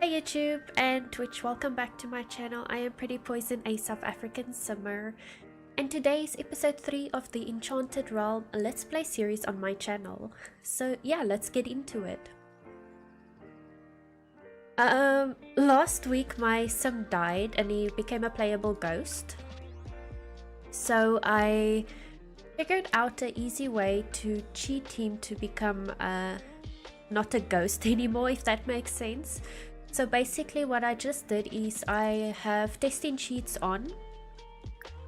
Hey YouTube and Twitch, welcome back to my channel. I am Pretty Poison, a South African simmer, and today is episode 3 of the Enchanted Realm Let's Play series on my channel. So yeah, let's get into it. Last week my sim died and he became a playable ghost. So I figured out an easy way to cheat him to become not a ghost anymore, if that makes sense. So basically what I just did is I have testing sheets on,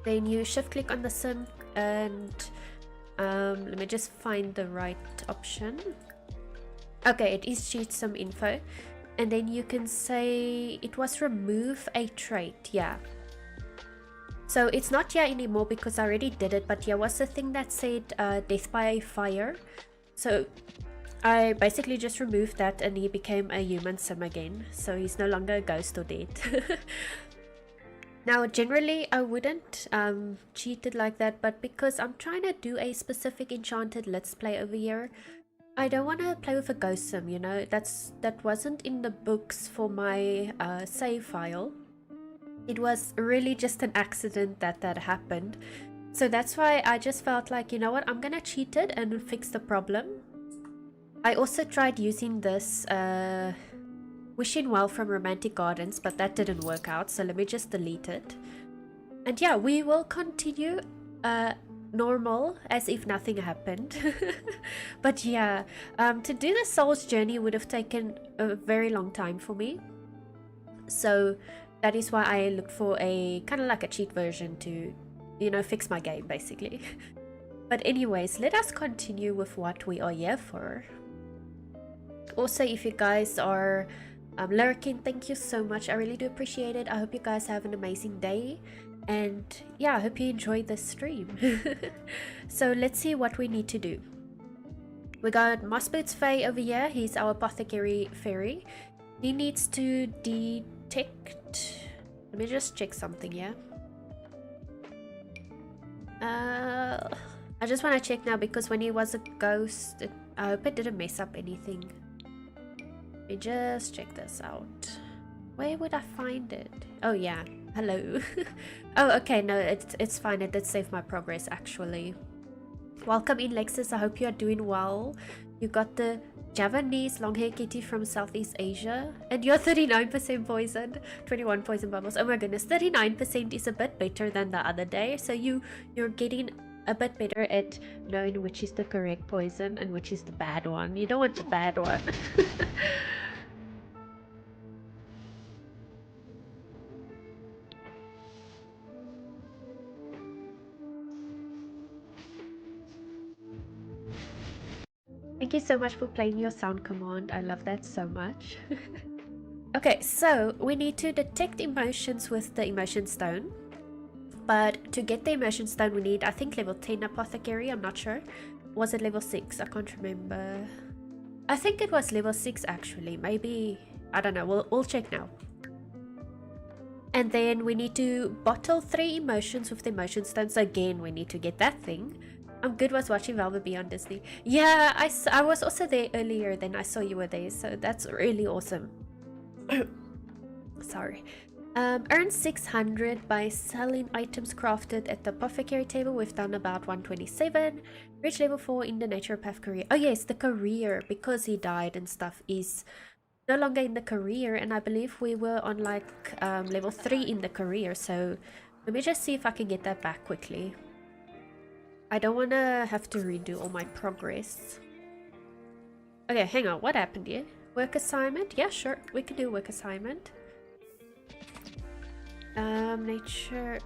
then you shift click on the sim and let me just find the right option. Okay, it is sheet sim info, and then you can say it was remove a trait. Yeah, so it's not here anymore because I already did it, but here was the thing that said death by fire. So I basically just removed that and he became a human sim again, so he's no longer a ghost or dead. Now generally I wouldn't cheat it like that, but because I'm trying to do a specific enchanted let's play over here, I don't want to play with a ghost sim, you know. That wasn't in the books for my save file. It was really just an accident that happened, so that's why I just felt like, you know what, I'm gonna cheat it and fix the problem. I also tried using this Wishing Well from Romantic Gardens, but that didn't work out, so let me just delete it. And yeah, we will continue normal as if nothing happened. But yeah, to do the Soul's Journey would have taken a very long time for me. So that is why I looked for a kind of like a cheat version to, you know, fix my game basically. But anyways, let us continue with what we are here for. Also, if you guys are lurking, thank you so much. I really do appreciate it. I hope you guys have an amazing day, and yeah, I hope you enjoyed this stream. So let's see what we need to do. We got Mossboots Faye over here. He's our apothecary fairy. He needs to detect, let me just check something here. I just want to check now because when he was a ghost, I hope it didn't mess up anything. Let me just check this out. Where would I find it? Oh yeah, hello. Oh okay, no, it's fine. It did save my progress actually. Welcome in, Lexus. I hope you are doing well. You got the Javanese long hair kitty from Southeast Asia, and you're 39% poison, 21 poison bubbles. Oh my goodness, 39% is a bit better than the other day. So you're getting a bit better at knowing which is the correct poison and which is the bad one. You don't want the bad one. Thank you so much for playing your sound command. I love that so much. Okay, so we need to detect emotions with the emotion stone. But to get the immersion stone we need, I think, level 10 apothecary. I'm not sure. Was it level 6? I can't remember. I think it was level 6 actually. Maybe, I don't know. We'll check now. And then we need to bottle 3 emotions with the emotion stone. So again, we need to get that thing. I'm good with watching Velvet Bee on Disney. Yeah, I was also there earlier, then I saw you were there. So that's really awesome. Sorry. Earn 600 by selling items crafted at the apothecary table. We've done about 127. Reach level 4 in the Naturopath career. Oh yes, the career, because he died and stuff, is no longer in the career, and I believe we were on like level 3 in the career. So let me just see if I can get that back quickly. I don't want to have to redo all my progress. Okay, hang on, what happened here? Work assignment? Yeah, sure, we can do work assignment. Nature,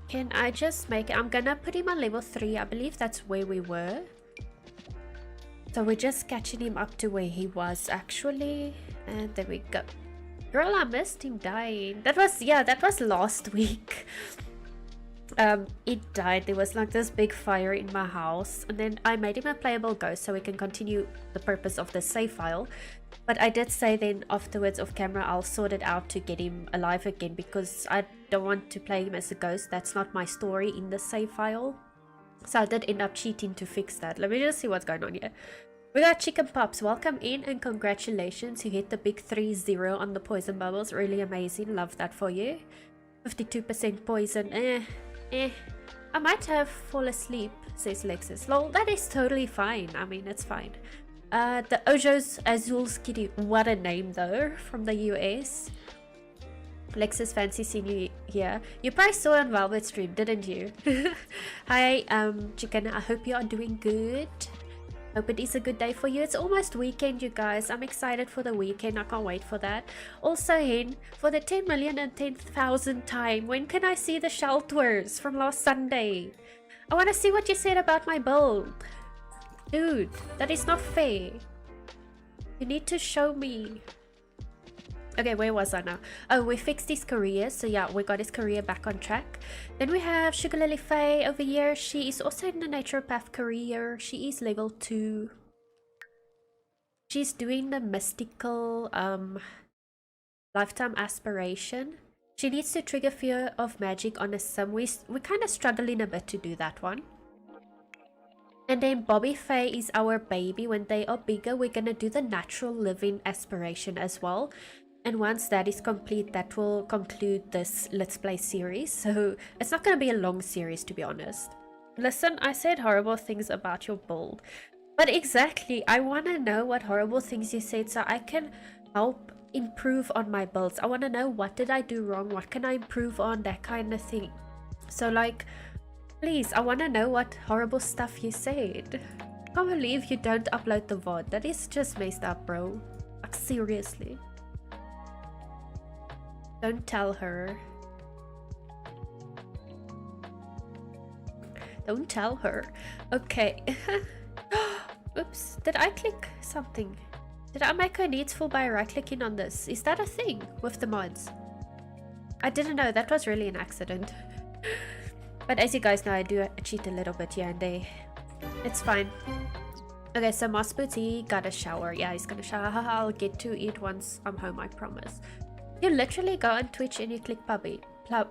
can I just make it? I'm gonna put him on level 3. I believe that's where we were, so we're just catching him up to where he was actually. And there we go. Girl, I missed him dying. That was, yeah, that was last week. It died. There was like this big fire in my house, and then I made him a playable ghost so we can continue the purpose of the save file. But I did say then afterwards off camera I'll sort it out to get him alive again, because I don't want to play him as a ghost. That's not my story in the save file. So I did end up cheating to fix that. Let me just see what's going on here. We got Chicken Pops. Welcome in and congratulations. You hit the big 3-0 on the poison bubbles. Really amazing. Love that for you. 52% poison. I might have fall asleep, says Lexus. Lol, that is totally fine. I mean, it's fine. The Ojo's Azul's Kitty. What a name though, from the US. Lexus, fancy seeing you here. You probably saw on Velvet stream, didn't you? Hi, Chicken. I hope you are doing good. Hope it is a good day for you. It's almost weekend, you guys. I'm excited for the weekend. I can't wait for that. Also, Hen, for the 10,010,000th time, when can I see the shelters from last Sunday? I want to see what you said about my build. Dude, that is not fair. You need to show me. Okay, where was I now? Oh, we fixed his career. So yeah, we got his career back on track. Then we have Sugarlilly Faye over here. She is also in the Naturopath career. She is level 2. She's doing the mystical lifetime aspiration. She needs to trigger fear of magic on a sim. We're kind of struggling a bit to do that one. And then Bobby Faye is our baby. When they are bigger, we're gonna do the natural living aspiration as well. And once that is complete, that will conclude this Let's Play series. So it's not going to be a long series, to be honest. Listen, I said horrible things about your build. But exactly, I want to know what horrible things you said so I can help improve on my builds. I want to know what did I do wrong, what can I improve on, that kind of thing. So like, please, I want to know what horrible stuff you said. I can't believe you don't upload the VOD. That is just messed up, bro. Like, seriously. Don't tell her. Don't tell her. Okay. Oops. Did I click something? Did I make her needs full by right clicking on this? Is that a thing with the mods? I didn't know. That was really an accident. But as you guys know, I do cheat a little bit here and there. It's fine. Okay, so Moss Boots, he got a shower. Yeah, he's gonna shower. I'll get to it once I'm home, I promise. You literally go on Twitch and you click publish on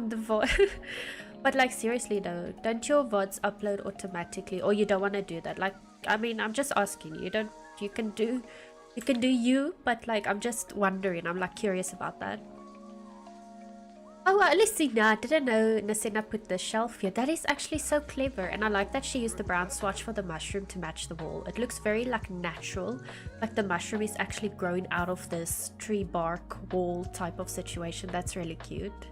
the VOD. But like, seriously though, don't your VODs upload automatically, or you don't want to do that? Like, I mean, I'm just asking you. You can do you, but like, I'm just wondering. I'm like curious about that. Oh, Lucina, I didn't know Nasina put the shelf here. That is actually so clever. And I like that she used the brown swatch for the mushroom to match the wall. It looks very like natural. Like the mushroom is actually growing out of this tree bark wall type of situation. That's really cute.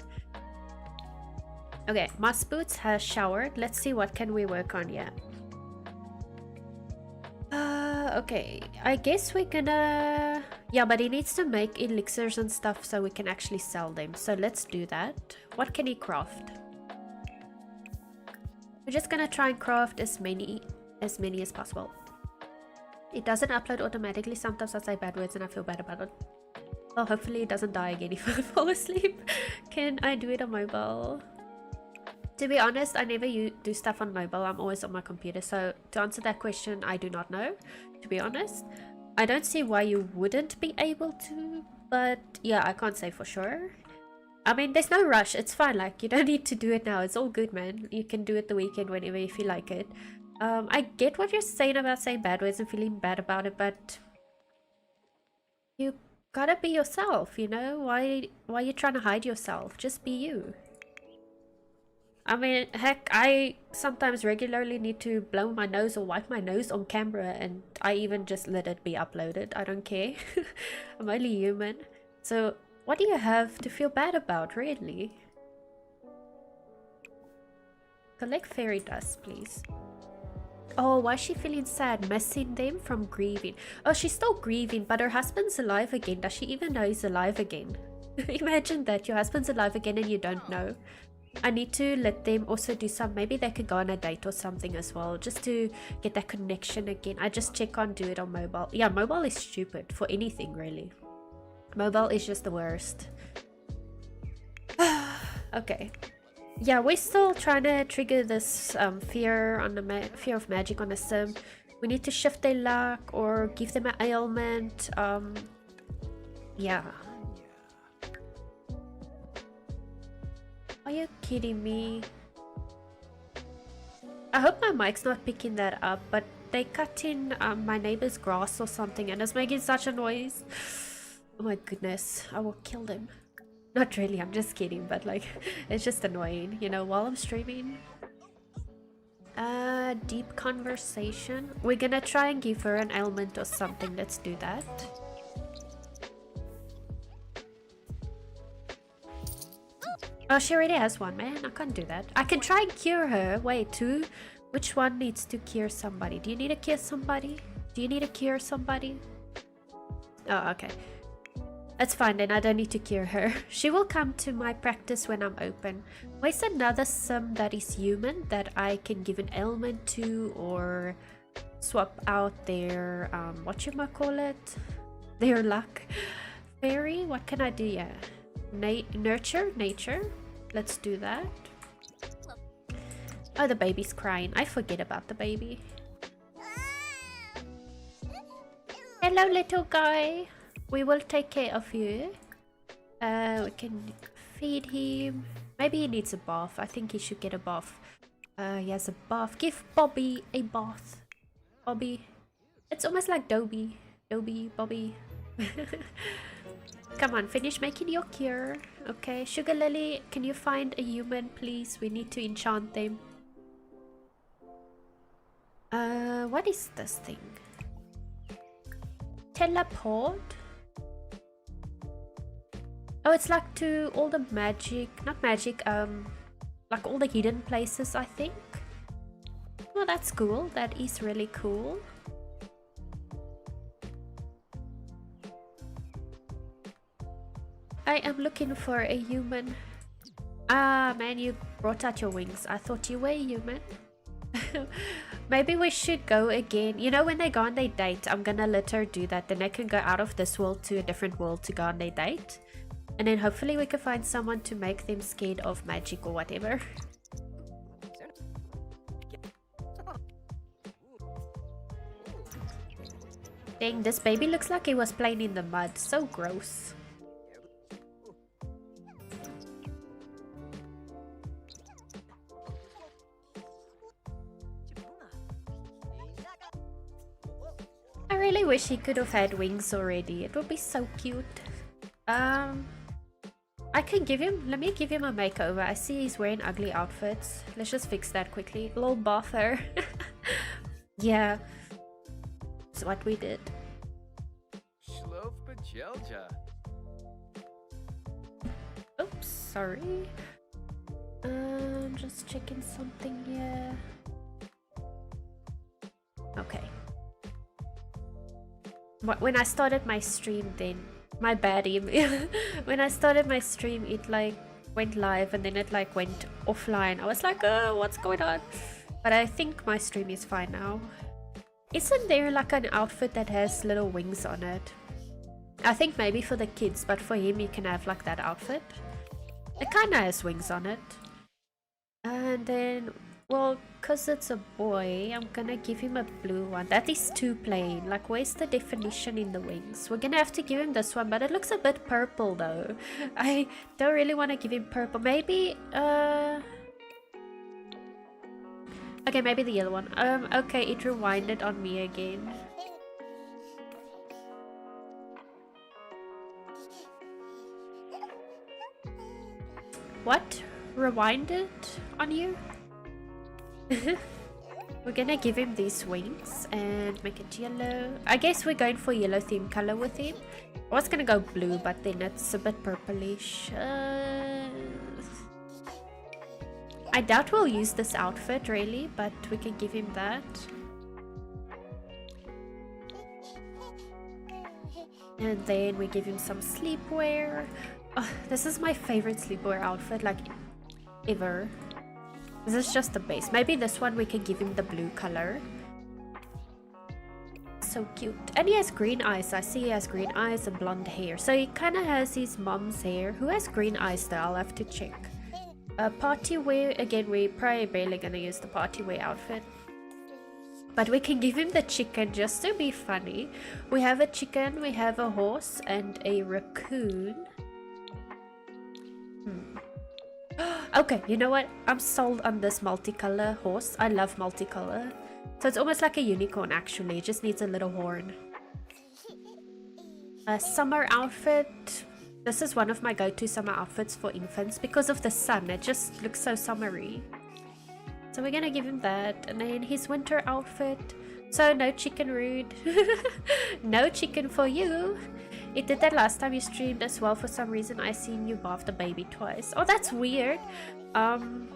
Okay, Moss Boots has showered. Let's see what can we work on here. Okay, I guess we're gonna... Yeah, but he needs to make elixirs and stuff so we can actually sell them. So let's do that. What can he craft? We're just gonna try and craft as many as possible. It doesn't upload automatically. Sometimes I say bad words and I feel bad about it. Well, hopefully it doesn't die again if I fall asleep. Can I do it on mobile? To be honest, I never do stuff on mobile. I'm always on my computer. So to answer that question, I do not know, to be honest. I don't see why you wouldn't be able to, but yeah, I can't say for sure. I mean, there's no rush. It's fine. Like, you don't need to do it now. It's all good, man. You can do it the weekend whenever you feel like it. I get what you're saying about saying bad words and feeling bad about it, but you gotta be yourself, you know? Why are you trying to hide yourself? Just be you. I mean, heck, I sometimes regularly need to blow my nose or wipe my nose on camera, and I even just let it be uploaded. I don't care. I'm only human. So, what do you have to feel bad about, really? Collect fairy dust, please. Oh, why is she feeling sad? Missing them from grieving. Oh, she's still grieving, but her husband's alive again. Does she even know he's alive again? Imagine that, your husband's alive again and you don't know. I need to let them also do some, maybe they could go on a date or something as well, just to get that connection again. I just can't do it on mobile. Yeah, mobile is stupid for anything, really. Mobile is just the worst. Okay. Yeah, we're still trying to trigger this fear of magic on the sim. We need to shift their luck or give them an ailment. Yeah. Are you kidding me? I hope my mic's not picking that up, but they cut in my neighbor's grass or something and it's making such a noise. Oh my goodness, I will kill them. Not really, I'm just kidding, but like, it's just annoying, you know, while I'm streaming. Deep conversation. We're gonna try and give her an ailment or something. Let's do that. Oh, she already has one, man. I can't do that. I can try and cure her. Wait, two? Which one needs to cure somebody? Do you need to cure somebody? Do you need to cure somebody? Oh, okay. That's fine then, I don't need to cure her. She will come to my practice when I'm open. Where's another sim that is human that I can give an ailment to or swap out their, whatchamacallit? Their luck. Fairy? What can I do? Yeah. Nurture? Nature? Let's do that. Oh, the baby's crying. I forget about the baby. Hello, little guy. We will take care of you. We can feed him. Maybe he needs a bath. I think he should get a bath. He has a bath. Give Bobby a bath. Bobby. It's almost like Dobby. Dobby, Bobby. Come on, finish making your cure. Okay, Sugarlilly, can you find a human, please? We need to enchant them. What is this thing? Teleport? Oh, it's like to all the magic, not magic, like all the hidden places, I think. Well, that's cool. That is really cool. I am looking for a human. Ah, man, you brought out your wings. I thought you were a human. Maybe we should go again. You know, when they go on their date, I'm gonna let her do that. Then they can go out of this world to a different world to go on their date. And then hopefully we can find someone to make them scared of magic or whatever. Dang, this baby looks like he was playing in the mud. So gross. I really wish he could have had wings already. It would be so cute. I can give him, let me give him a makeover. I see he's wearing ugly outfits. Let's just fix that quickly. Little buffer. Yeah. That's what we did. Oops, sorry. Just checking something here. Okay. When I started my stream then, my bad email. When I started my stream, it like went live and then it like went offline. I was like, oh, what's going on? But I think my stream is fine now. Isn't there like an outfit that has little wings on it? I think maybe for the kids, but for him you can have like that outfit. It kinda has wings on it. And then, well, cause it's a boy, I'm gonna give him a blue one. That is too plain. Like, where's the definition in the wings? We're gonna have to give him this one, but it looks a bit purple though. I don't really want to give him purple. Maybe, okay, maybe the yellow one. Okay, it rewinded on me again. What? Rewinded on you? We're gonna give him these wings and make it yellow. I guess we're going for yellow theme color with him. I was gonna go blue, but then it's a bit purplish. I doubt we'll use this outfit really, but we can give him that. And then we give him some sleepwear. Oh, this is my favorite sleepwear outfit, like ever. This is just the base. Maybe this one we can give him the blue color. So cute. And he has green eyes. I see he has green eyes and blonde hair. So he kind of has his mom's hair. Who has green eyes though? I'll have to check. Party wear. Again, we're probably barely gonna use the party wear outfit. But we can give him the chicken just to be funny. We have a chicken, we have a horse, and a raccoon. Okay, you know what? I'm sold on this multicolor horse. I love multicolor. So it's almost like a unicorn actually. It just needs a little horn. A summer outfit. This is one of my go-to summer outfits for infants because of the sun. It just looks so summery. So we're gonna give him that. And then his winter outfit. So no chicken rude. No chicken for you. It did that last time you streamed as well. For some reason I seen you bath the baby twice. Oh, that's weird. I'm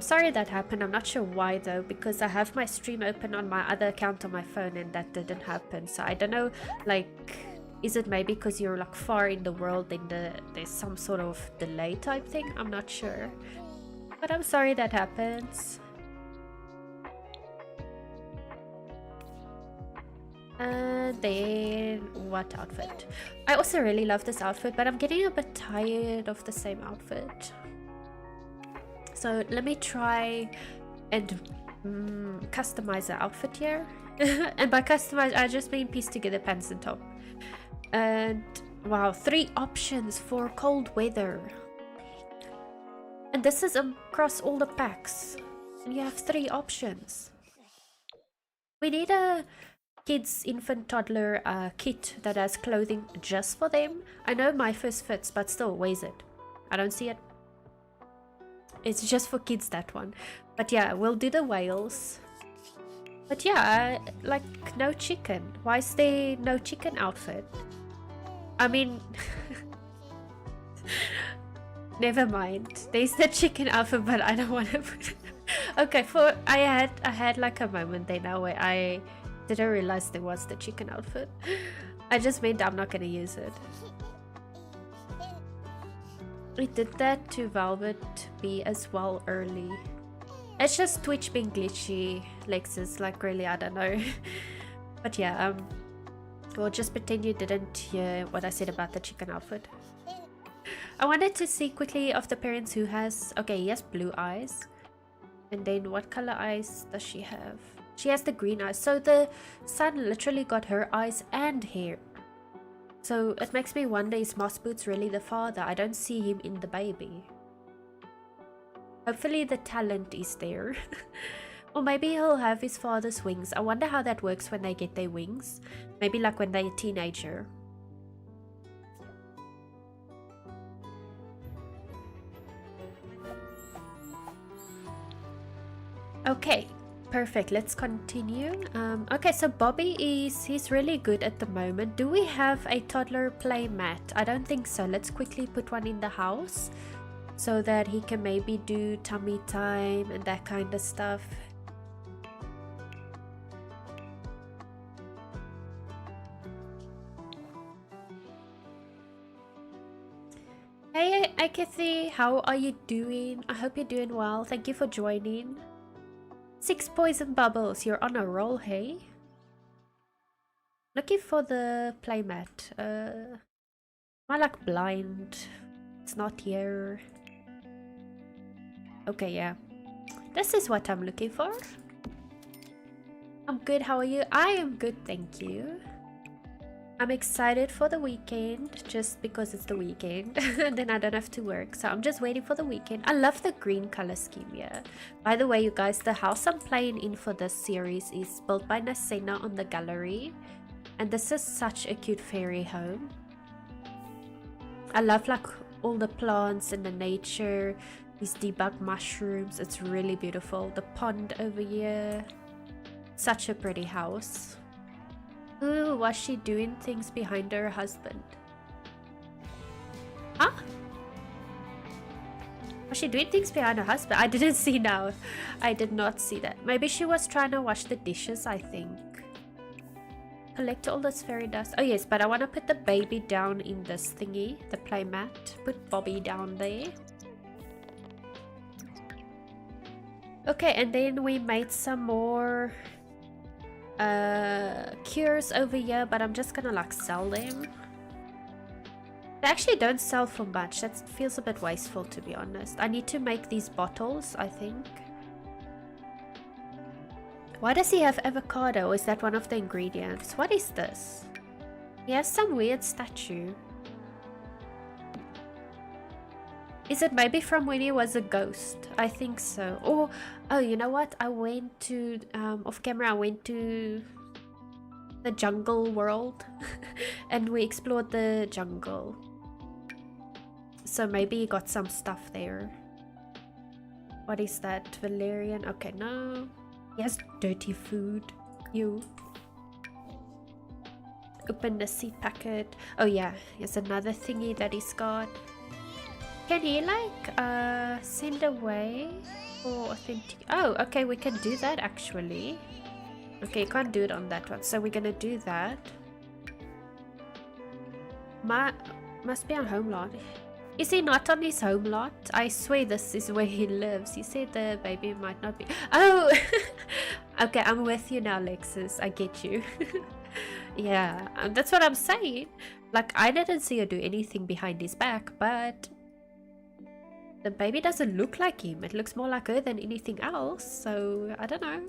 sorry that happened. I'm not sure why though, because I have my stream open on my other account on my phone and that didn't happen. So I don't know, like, is it maybe because you're like far in the world and there's some sort of delay type thing? I'm not sure. But I'm sorry that happens. And then what outfit? I also really love this outfit, but I'm getting a bit tired of the same outfit. So let me try and customize the outfit here. And by customize, I just mean piece together pants and top. And wow, 3 options for cold weather. And this is across all the packs. And you have 3 options. We need a kids, infant, toddler kit that has clothing just for them. I know my first fits, but still, where is it? I don't see it. It's just for kids, that one. But yeah, we'll do the whales. But yeah, like no chicken. Why is there no chicken outfit? I mean, never mind. There's the chicken outfit, but I don't want to put it. Okay, I had like a moment there now where I didn't realize there was the chicken outfit. I just meant I'm not gonna use it. We did that to Velvet B as well early. It's just Twitch being glitchy, Lexus, like really, I don't know. But yeah, we'll just pretend you didn't hear what I said about the chicken outfit. I wanted to see quickly of the parents who has... Okay, he has blue eyes. And then what color eyes does she have? She has the green eyes. So the son literally got her eyes and hair. So it makes me wonder, is Moss Boots really the father? I don't see him in the baby. Hopefully the talent is there. Or maybe he'll have his father's wings. I wonder how that works when they get their wings. Maybe like when they're a teenager. Okay, perfect. Let's continue. Okay, so Bobby he's really good at the moment. Do we have a toddler play mat? I don't think so. Let's quickly put one in the house so that he can maybe do tummy time and that kind of stuff. Hey Kathy, how are you doing? I hope you're doing well. Thank you for joining. 6 poison bubbles, you're on a roll, hey? Looking for the playmat. Am I like blind? It's not here. Okay, yeah. This is what I'm looking for. I'm good, how are you? I am good, thank you. I'm excited for the weekend just because it's the weekend and then I don't have to work, so I'm just waiting for the weekend. I love the green color scheme here. By the way, you guys, the house I'm playing in for this series is built by Nasena on the gallery, and this is such a cute fairy home. I love like all the plants and the nature, these debug mushrooms. It's really beautiful. The pond over here, such a pretty house. Ooh, was she doing things behind her husband? Huh? Was she doing things behind her husband? I didn't see now. I did not see that. Maybe she was trying to wash the dishes, I think. Collect all this fairy dust. Oh yes, but I want to put the baby down in this thingy, the play mat. Put Bobby down there. Okay, and then we made some more cures over here, but I'm just gonna like sell them. They actually don't sell for much. That feels a bit wasteful, to be honest. I need to make these bottles, I think. Why does he have avocado? Is that one of the ingredients? What is this? He has some weird statue. Is it maybe from when he was a ghost? I think so. Or, oh, you know what? I went to, off camera, I went to the jungle world and we explored the jungle. So maybe he got some stuff there. What is that? Valerian? Okay, no. He has dirty food. You. Open the seed packet. Oh yeah, here's another thingy that he's got. Can he like send away for authentic? Oh, okay, we can do that actually. Okay, you can't do it on that one, so we're gonna do that. Must be on home lot. Is he not on his home lot? I swear this is where he lives. You said the baby might not be. Oh, okay, I'm with you now, Lexus. I get you. Yeah, that's what I'm saying. Like, I didn't see her do anything behind his back, but the baby doesn't look like him. It looks more like her than anything else, so I don't know.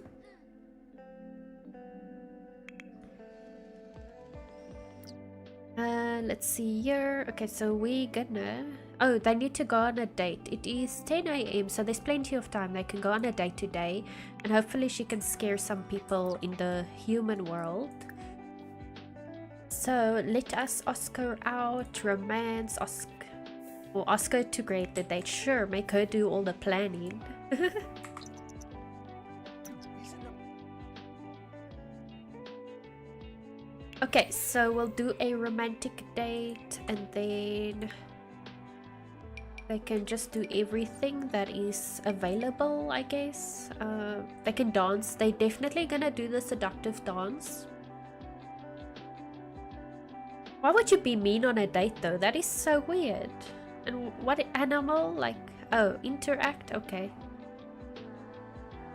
Let's see here. Okay, so we gonna... Oh, they need to go on a date. It is 10 AM, so there's plenty of time. They can go on a date today, and hopefully she can scare some people in the human world. So let us ask her out. Romance, ask her to create the date. Sure, make her do all the planning. Okay, so we'll do a romantic date and then they can just do everything that is available, I guess. They can dance. They're definitely gonna do the seductive dance. Why would you be mean on a date though? That is so weird. And what animal? Like, oh, interact? Okay.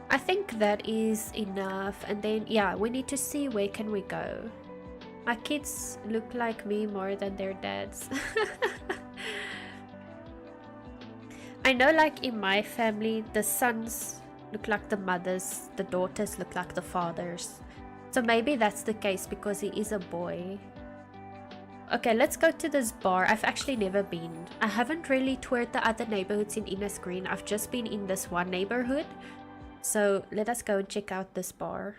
I think that is enough. And then, yeah, we need to see where can we go. My kids look like me more than their dads. I know, like, in my family, the sons look like the mothers, the daughters look like the fathers. So maybe that's the case because he is a boy. Okay, let's go to this bar. I've actually never been. I haven't really toured the other neighborhoods in Innis Green. I've just been in this one neighborhood. So let us go and check out this bar.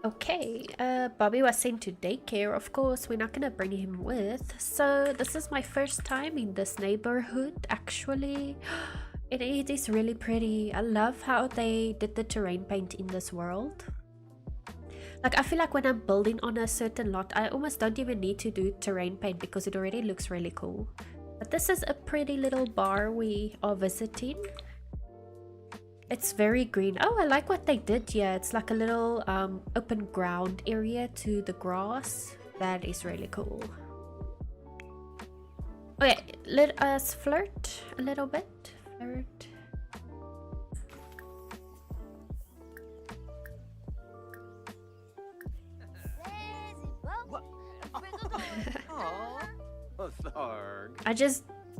Okay, Bobby was sent to daycare. Of course, we're not gonna bring him with. So this is my first time in this neighborhood, actually. It is really pretty. I love how they did the terrain paint in this world. Like, I feel like when I'm building on a certain lot, I almost don't even need to do terrain paint because it already looks really cool. But this is a pretty little bar we are visiting. It's very green. Oh, I like what they did here. It's like a little open ground area to the grass. That is really cool. Okay, let us flirt a little bit. Flirt.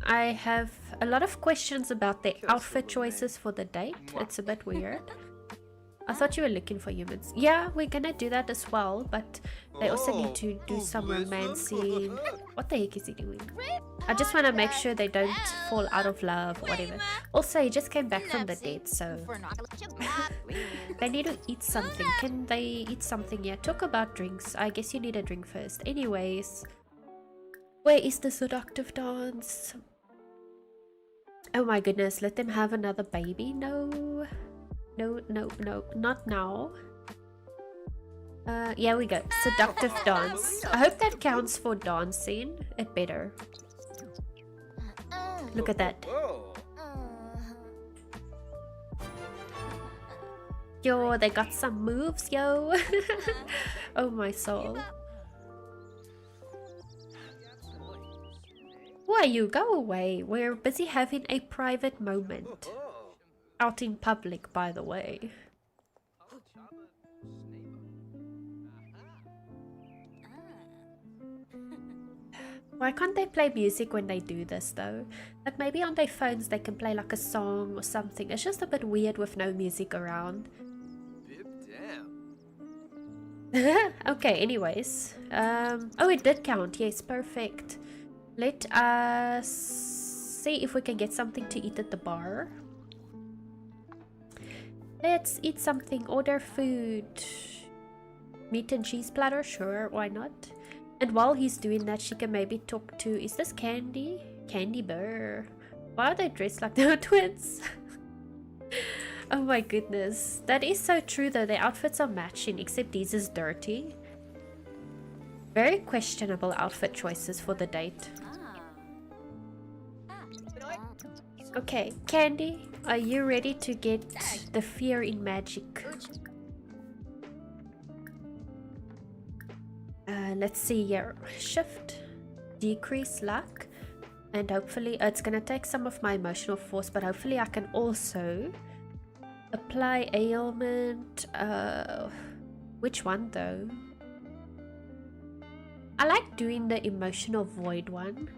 I have a lot of questions about their outfit choices for the date. It's a bit weird. I thought you were looking for humans. Yeah, we're gonna do that as well, but they also need to do some romancing. What the heck is he doing? I just want to make sure they don't fall out of love or whatever. Also, he just came back from the dead, so they need to eat something. Can they eat something? Yeah, talk about drinks. I guess you need a drink first. Anyways, where is the seductive dance? Oh my goodness, let them have another baby? No. No, no, no, not now. Yeah, we go. Seductive dance. I hope that counts for dancing. It better. Look at that. Yo, they got some moves, yo. Oh my soul. Why you go away? We're busy having a private moment. Out in public, by the way. Why can't they play music when they do this though? Like maybe on their phones they can play like a song or something. It's just a bit weird with no music around. Okay, anyways. Oh, it did count. Yes, perfect. Let us see if we can get something to eat at the bar. Let's eat something. Order food. Meat and cheese platter? Sure, why not? And while he's doing that, she can maybe talk to... Is this Candy? Candy Bear. Why are they dressed like they're twins? Oh my goodness. That is so true though. Their outfits are matching, except his is dirty. Very questionable outfit choices for the date. Okay, Candy, are you ready to get the fear in magic? Let's see here. Shift, decrease luck, and hopefully it's gonna take some of my emotional force, but hopefully I can also apply ailment. Which one though? I like doing the emotional void one.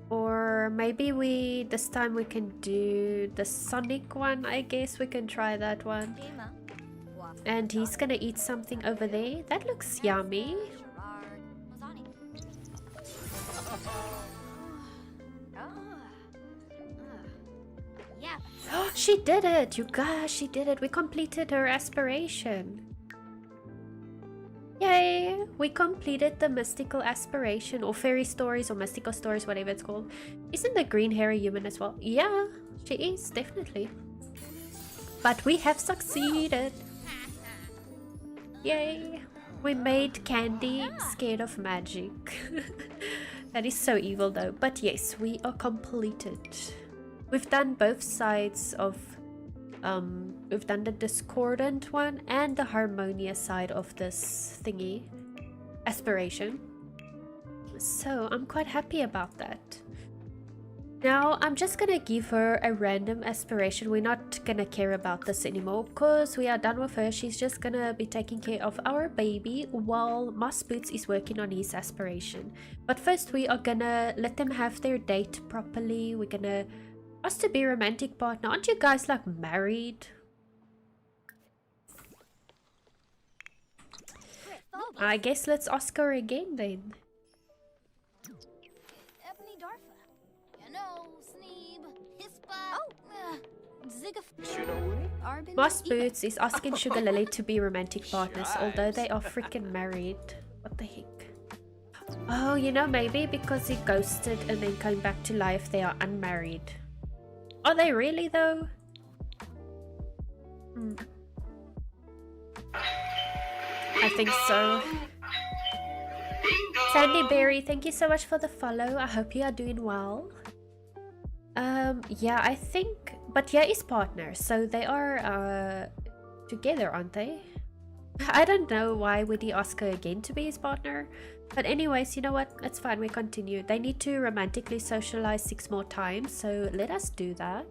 Or maybe this time we can do the Sonic one. I guess we can try that one. And he's gonna eat something over there. That looks yummy. Oh, she did it! You guys, she did it. We completed her aspiration. Yay! We completed the mystical aspiration, or fairy stories, or mystical stories, whatever it's called. Isn't the green hairy human as well? Yeah, she is, definitely. But we have succeeded. Yay! We made Candy scared of magic. That is so evil though. But yes, we are completed. We've done both sides of... we've done the discordant one and the harmonious side of this thingy. Aspiration. So I'm quite happy about that. Now I'm just gonna give her a random aspiration. We're not gonna care about this anymore because we are done with her. She's just gonna be taking care of our baby while Moss Boots is working on his aspiration. But first we are gonna let them have their date properly. We're gonna ask to be romantic partner. Aren't you guys like married? I guess let's ask her again then. Moss Boots is asking Sugarlilly to be romantic partners, although they are freaking married. What the heck? Oh, you know, maybe because he ghosted and then came back to life, they are unmarried. Are they really though? I think so. Sandy Berry, thank you so much for the follow. I hope you are doing well. Yeah, I think, but yeah, is partner, so they are together, aren't they? I don't know why would he ask her again to be his partner, but anyways, you know what, it's fine, we continue. They need to romantically socialize 6 more times, so let us do that.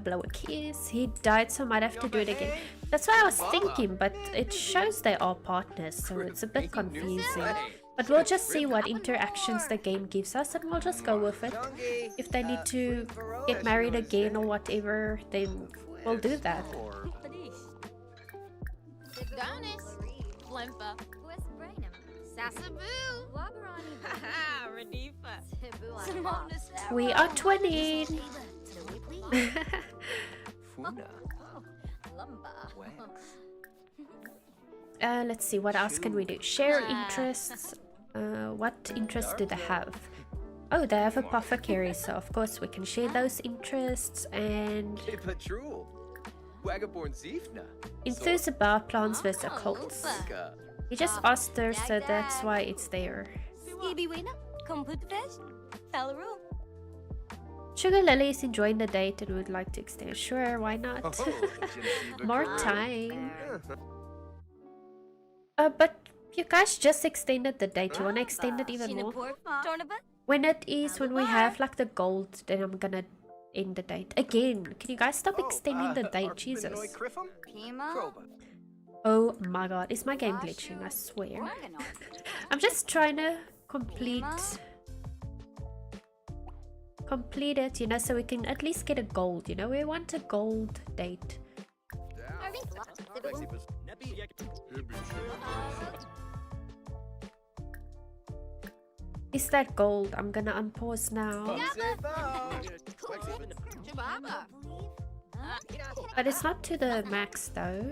Blow a kiss. He died, so might have to do it again. That's what I was thinking, but it shows they are partners, so it's a bit confusing. But we'll just see what interactions the game gives us and we'll just go with it. If they need to get married again or whatever, then we'll do that. We are 20. Let's see, what else can we do? Share interests. What interests do they have? Oh, they have a apothecary, so of course we can share those interests. And enthuse about plants versus occults. He just asked her, so that's why it's there. Sugarlilly is enjoying the date and would like to extend. Sure, why not? More time. But you guys just extended the date. You want to extend it even more? When we have like the gold, then I'm gonna end the date. Again, can you guys stop extending the date? Jesus. Oh my god, is my game glitching? I swear. I'm just trying to complete it, you know, so we can at least get a gold, you know. We want a gold date. Is that gold? I'm gonna unpause now. But it's not to the max though.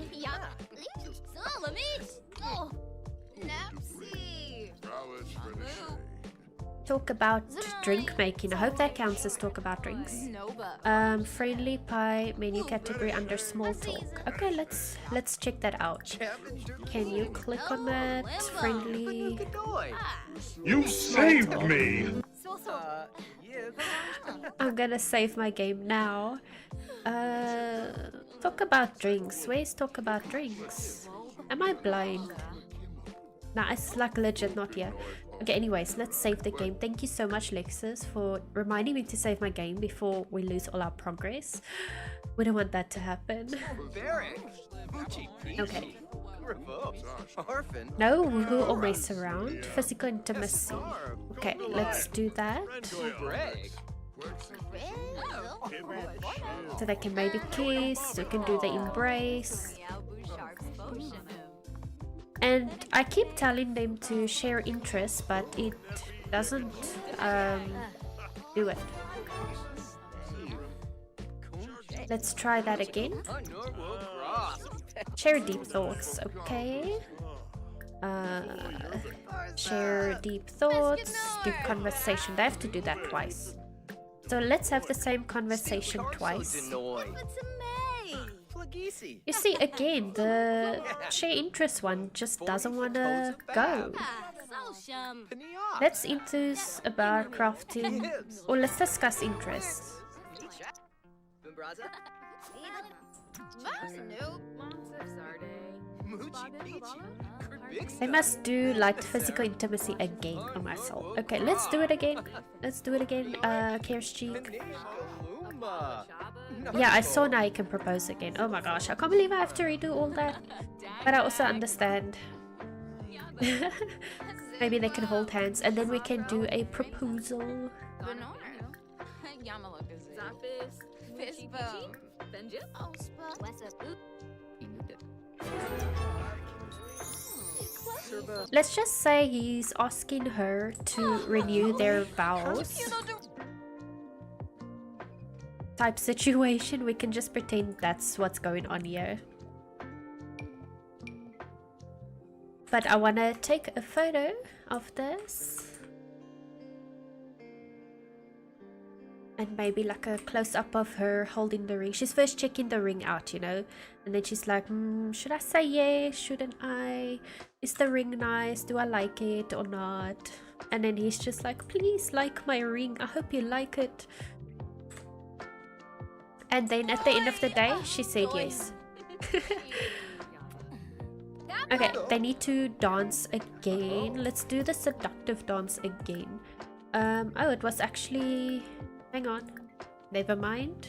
Talk about drink making. I hope that counts as talk about drinks. Friendly pie menu category under small talk. Okay, let's check that out. Can you click on that? Friendly. You saved me! I'm gonna save my game now. Talk about drinks. Where's talk about drinks? Am I blind? Nah, it's like legit not here. Okay, anyways, let's save the game. Thank you so much, Lexus, for reminding me to save my game before we lose all our progress. We don't want that to happen. Okay. No woohoo or mess around. Physical intimacy. Okay, let's do that. So they can maybe kiss, we can do the embrace. And I keep telling them to share interests, but it doesn't do it. Let's try that again. Share deep thoughts, okay. Share deep thoughts, deep conversation. They have to do that twice. So let's have the same conversation twice. You see, again, the share interest one just doesn't want to go. Let's enthuse about crafting, or let's discuss interests. They must do like physical intimacy again on my soul. Okay, let's do it again. Let's do it again. Cares cheek. Yeah, I saw now you can propose again. Oh my gosh, I can't believe I have to redo all that. But I also understand. Maybe they can hold hands and then we can do a proposal. Let's just say he's asking her to renew their vows. Type situation, we can just pretend that's what's going on here. But I want to take a photo of this. And maybe like a close-up of her holding the ring. She's first checking the ring out, you know. And then she's like, should I say yes? Shouldn't I? Is the ring nice? Do I like it or not? And then he's just like, please like my ring. I hope you like it. And then at the end of the day, she said yes. Okay, they need to dance again. Let's do the seductive dance again. Oh, it was actually... Hang on. Never mind.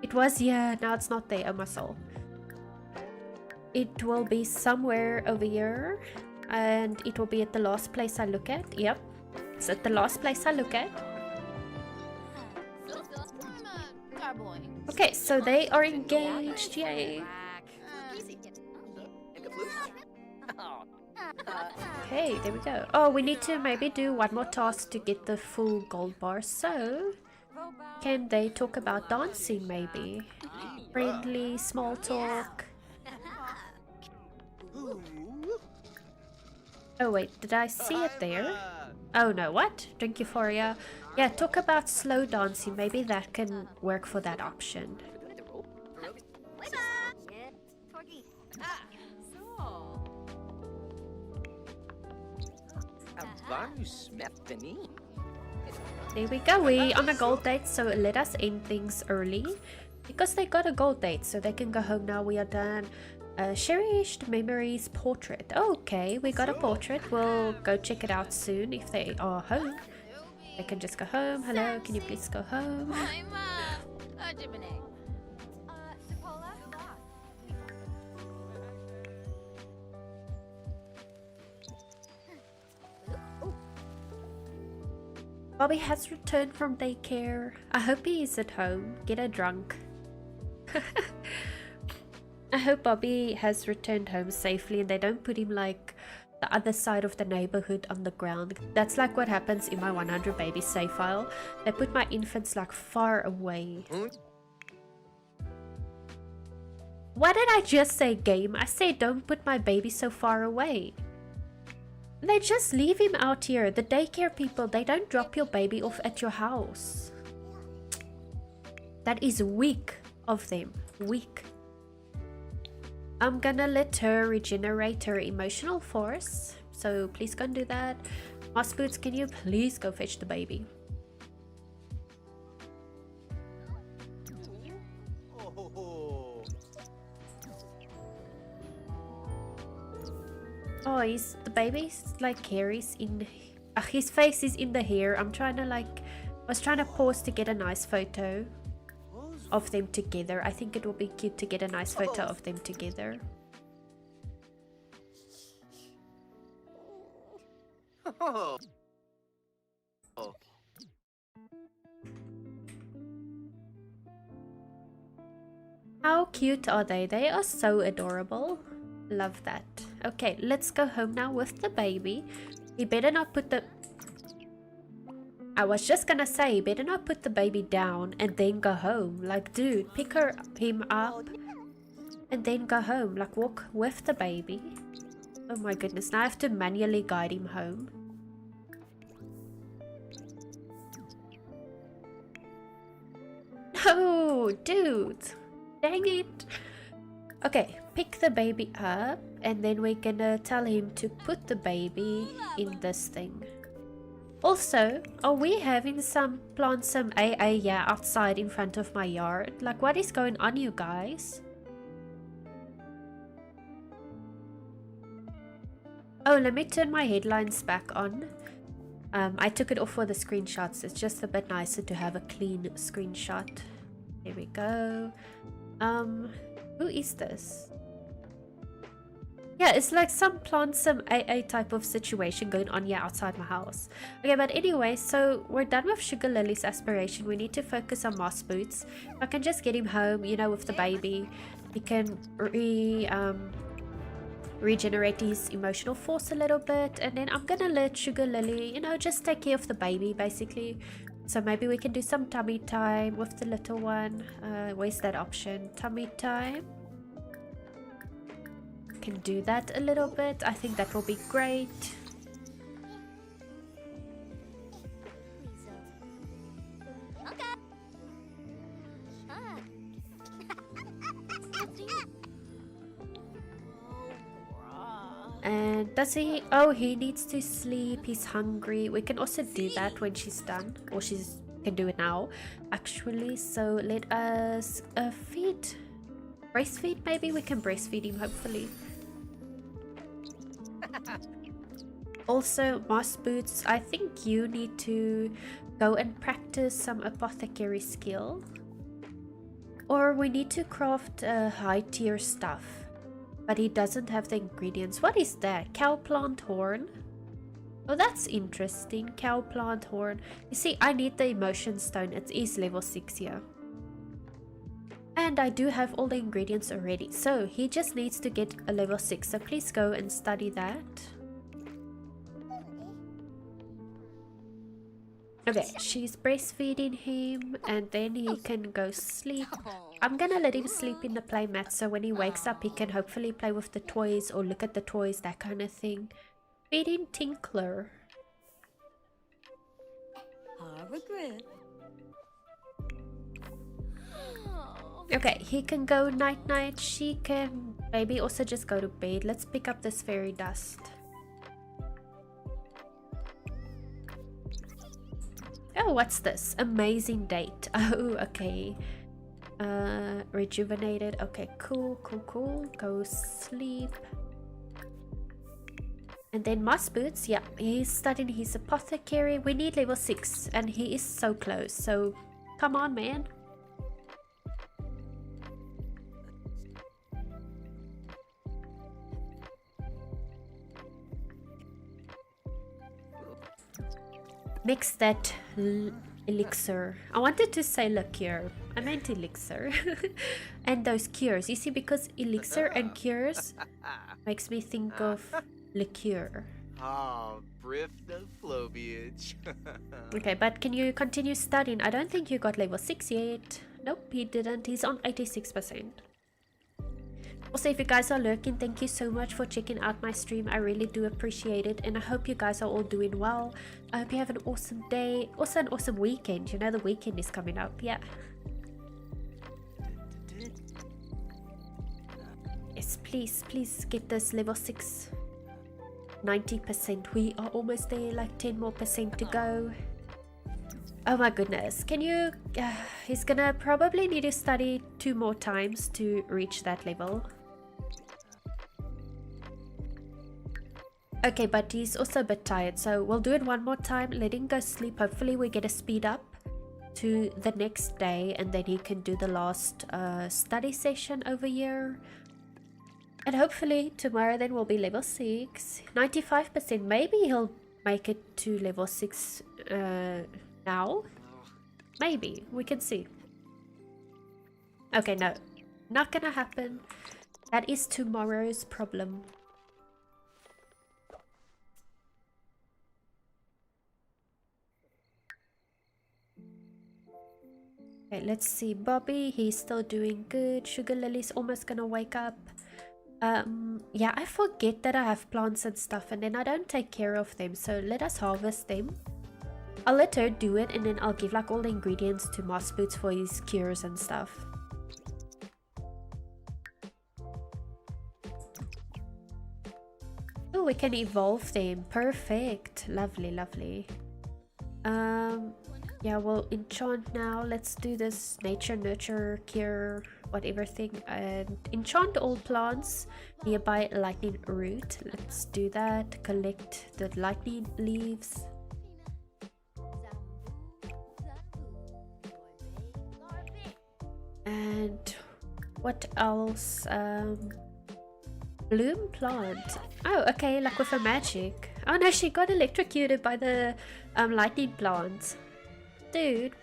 It was here. Now it's not there. Oh, my soul. It will be somewhere over here. And it will be at the last place I look at. Yep. It's at the last place I look at. Okay, so they are engaged. Yay. Okay, there we go. Oh, we need to maybe do one more task to get the full gold bar. So, can they talk about dancing maybe? Friendly, small talk. Oh wait, did I see it there? Oh no, what? Drink Euphoria. Yeah, talk about slow dancing. Maybe that can work for that option. There we go, we on a gold date, so let us end things early. Because they got a gold date, so they can go home now, we are done. Cherished memories portrait. Okay, we got a portrait. We'll go check it out soon if they are home. They can just go home. Hello, can you please go home? Bobby has returned from daycare. I hope he is at home. Get her drunk. I hope Bobby has returned home safely and they don't put him like the other side of the neighborhood on the ground. That's like what happens in my 100 baby save file. They put my infants like far away. What did I just say, game? I said don't put my baby so far away. They just leave him out here. The daycare people, they don't drop your baby off at your house. That is weak of them. Weak. I'm gonna let her regenerate her emotional force. So please go and do that. Moss Boots, can you please go fetch the baby? Oh, the baby's like hair is in, his face is in the hair. I'm trying to I was trying to pause to get a nice photo of them together. I think it will be cute to get a nice photo of them together. How cute are they? They are so adorable. Love that. Okay, let's go home now with the baby. He better not put the... I was just gonna say, he better not put the baby down and then go home. Like, dude, pick him up and then go home. Like, walk with the baby. Oh my goodness, now I have to manually guide him home. No, dude. Dang it. Okay, pick the baby up and then we're gonna tell him to put the baby in this thing. Also, are we having some AA outside in front of my yard? Like, what is going on, you guys? Oh, let me turn my headlines back on. I took it off for the screenshots. It's just a bit nicer to have a clean screenshot. There we go. Who is this? Yeah, it's like some AA type of situation going on here outside my house. Okay, but anyway, so we're done with Sugarlilly's aspiration. We need to focus on Moss Boots. I can just get him home, you know, with the baby. He can regenerate his emotional force a little bit. And then I'm gonna let Sugarlilly, you know, just take care of the baby, basically. So maybe we can do some tummy time with the little one. Where's that option? Tummy time. Can do that a little bit. I think that will be great. And does he... Oh, he needs to sleep. He's hungry. We can also do that when she's done. Or she's can do it now, actually. So let us feed. Breastfeed, maybe? We can breastfeed him, hopefully. Also, Moss Boots, I think you need to go and practice some apothecary skill. Or we need to craft high tier stuff. But he doesn't have the ingredients. What is that? Cow plant horn? Oh, that's interesting. Cow plant horn. You see, I need the emotion stone. It is level 6 here. And I do have all the ingredients already. So he just needs to get a level 6. So please go and study that. Okay, she's breastfeeding him and then he can go sleep. I'm gonna let him sleep in the play mat so when he wakes up he can hopefully play with the toys or look at the toys, that kind of thing. Feeding Tinkler. Okay, he can go night night. She can maybe also just go to bed. Let's pick up this fairy dust. Oh, what's this? Amazing date. Oh, okay. Rejuvenated. Okay, cool. Go sleep. And then Moss Boots. Yeah, he's studying his apothecary. We need level 6 and he is so close. So, come on, man. Mix that elixir. I wanted to say liqueur. I meant elixir. And those cures. You see, because elixir and cures makes me think of liqueur. Ah, brief the flobiage. Okay, but can you continue studying? I don't think you got level 6 yet. Nope, he didn't. He's on 86%. Also, if you guys are lurking, thank you so much for checking out my stream. I really do appreciate it, and I hope you guys are all doing well. I hope you have an awesome day, also an awesome weekend. You know, the weekend is coming up. Yeah. Yes, please get this level 6. 90%. We are almost there, like 10 more percent to go. Oh my goodness. Can you... he's gonna probably need to study 2 more times to reach that level. Okay, but he's also a bit tired, so we'll do it 1 more time, let him go sleep. Hopefully we get a speed up to the next day, and then he can do the last study session over here. And hopefully tomorrow then we'll be level 6. 95%. Maybe he'll make it to level 6 now. Maybe. We can see. Okay, no. Not gonna happen. That is tomorrow's problem. Okay, let's see. Bobby, he's still doing good. Sugarlilly's almost gonna wake up. Yeah, I forget that I have plants and stuff, and then I don't take care of them, so let us harvest them. I'll let her do it, and then I'll give like all the ingredients to Moss Boots for his cures and stuff. Oh, we can evolve them. Perfect. Lovely, lovely. Yeah, we'll enchant now. Let's do this nature, nurture, cure, whatever thing, and enchant all plants nearby lightning root. Let's do that. Collect the lightning leaves. And what else? Bloom plant. Oh, okay, like with a magic. Oh no, she got electrocuted by the lightning plant. Dude,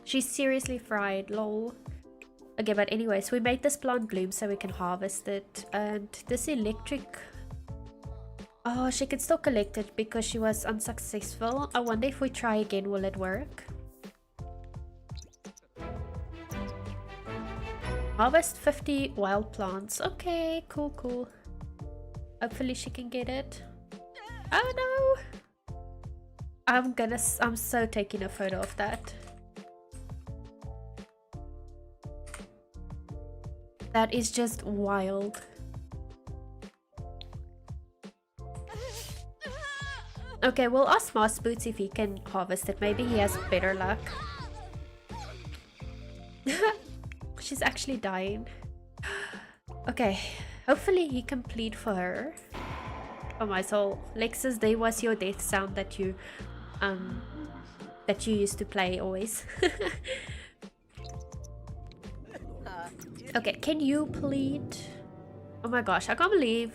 she's seriously fried, lol. Okay, but anyways, we made this plant bloom so we can harvest it. And this electric... Oh, she can still collect it because she was unsuccessful. I wonder if we try again, will it work? Harvest 50 wild plants. Okay, cool, cool. Hopefully she can get it. Oh no! I'm so taking a photo of that. That is just wild. Okay, we'll ask Moss Boots if he can harvest it. Maybe he has better luck. She's actually dying. Okay, hopefully he can plead for her. Oh my soul. Lexus, there was your death sound that you used to play always. Okay, can you plead? Oh my gosh, I can't believe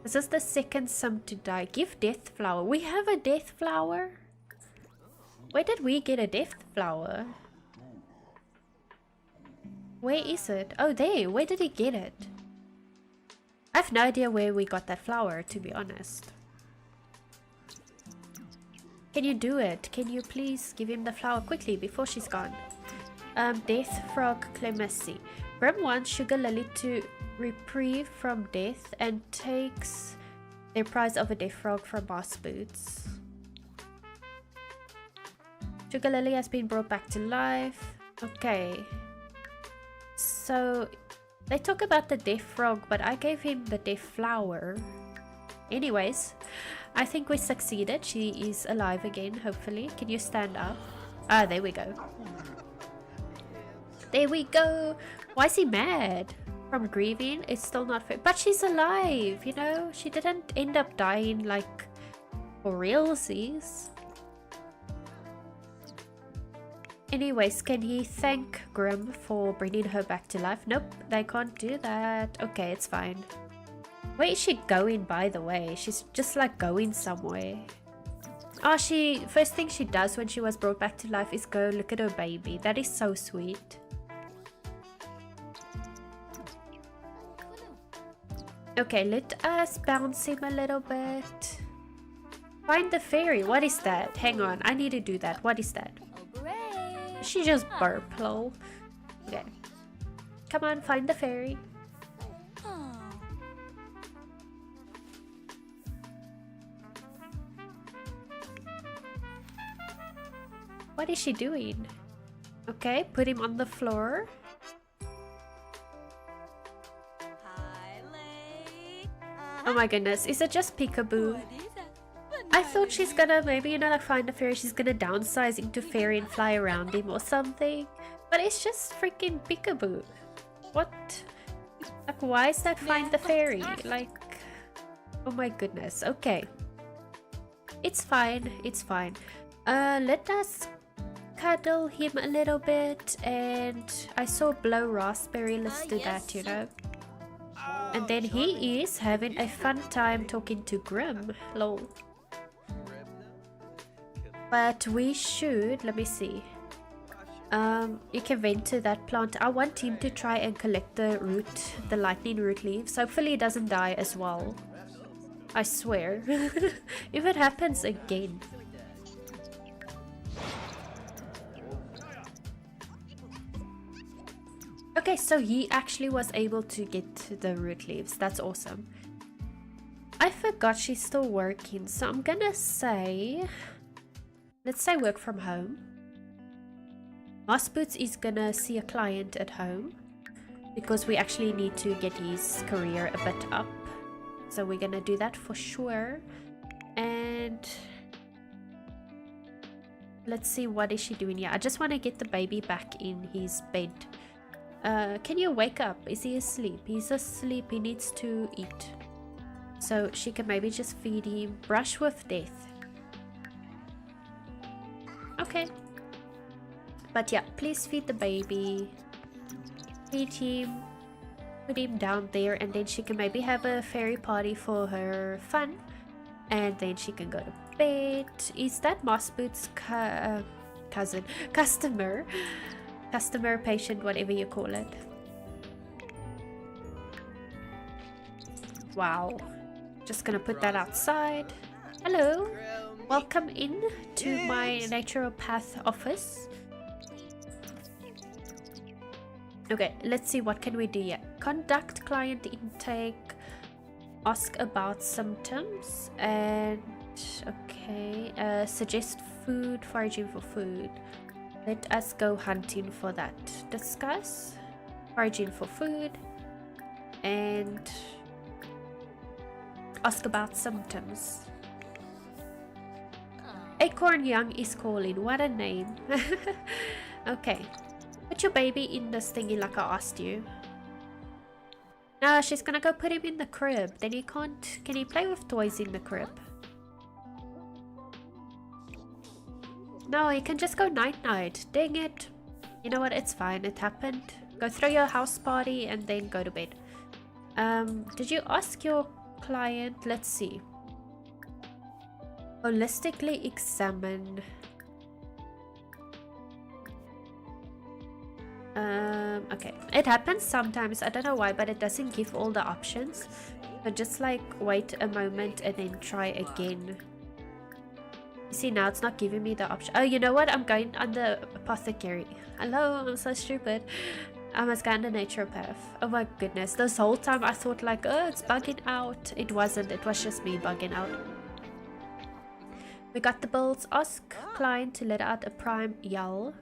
this is the second sum to die. Give death flower. We have a death flower? Where did we get a death flower? Where is it? Oh, there. Where did he get it? I have no idea where we got that flower, to be honest. Can you do it? Can you please give him the flower quickly before she's gone? Death Frog Clemency. Brim wants Sugarlilly to reprieve from death and takes their prize of a death frog from Moss Boots. Sugarlilly has been brought back to life. Okay. So, they talk about the death frog, but I gave him the death flower. Anyways, I think we succeeded. She is alive again, hopefully. Can you stand up? Ah, there we go. There we go. Why is he mad? From grieving? It's still not fair. But she's alive, you know? She didn't end up dying, like, for realsies. Anyways, can he thank Grim for bringing her back to life? Nope, they can't do that. Okay, it's fine. Where is she going, by the way? She's just like going somewhere. Oh, first thing she does when she was brought back to life is go look at her baby. That is so sweet. Okay, let us bounce him a little bit. Find the fairy. What is that? Hang on, I need to do that. What is that? She just burped, lol. Okay. Come on, find the fairy. What is she doing? Okay, put him on the floor. Oh my goodness, is it just peekaboo? I thought she's gonna maybe, you know, like find a fairy, she's gonna downsize into fairy and fly around him or something. But it's just freaking peekaboo. What? Like, why is that find the fairy? Like, oh my goodness. Okay. It's fine, it's fine. Let us cuddle him a little bit, and I saw Blow Raspberry listed that, you know. And then he is having a fun time talking to Grim, lol. But we should, let me see. You can vent to that plant. I want him to try and collect the lightning root leaves. Hopefully he doesn't die as well. I swear. If it happens again. Okay, so he actually was able to get the root leaves. That's awesome. I forgot she's still working, so I'm gonna say, let's say work from home. Moss Boots is gonna see a client at home because we actually need to get his career a bit up. So we're gonna do that for sure. And let's see, what is she doing here? I just want to get the baby back in his bed. Can you wake up? Is he asleep? He's asleep. He needs to eat. So she can maybe just feed him. Brush with death. Okay. But yeah, please feed the baby. Feed him. Put him down there, and then she can maybe have a fairy party for her fun. And then she can go to bed. Is that Moss Boots' customer, patient, whatever you call it? Wow. Just gonna put that outside. Hello. Welcome in to my Naturopath office. Okay, let's see, what can we do here? Conduct client intake, ask about symptoms, and okay, suggest food, foraging for food. Let us go hunting for that. Discuss, foraging for food, and ask about symptoms. Acorn Young is calling. What a name. Okay. Put your baby in this thingy like I asked you. No, she's gonna go put him in the crib. Then he can't... Can he play with toys in the crib? No, he can just go night-night. Dang it. You know what? It's fine. It happened. Go throw your house party and then go to bed. Did you ask your client? Let's see. Holistically examine. Okay, it happens sometimes, I don't know why, but it doesn't give all the options. So just like wait a moment and then try again. You see, now it's not giving me the option. Oh, you know what? I'm going on the apothecary. Hello, I'm so stupid. I must go on the naturopath. Oh my goodness, this whole time I thought like, oh, it's bugging out. It wasn't, it was just me bugging out. We got the builds. Ask client to let out a prime yell.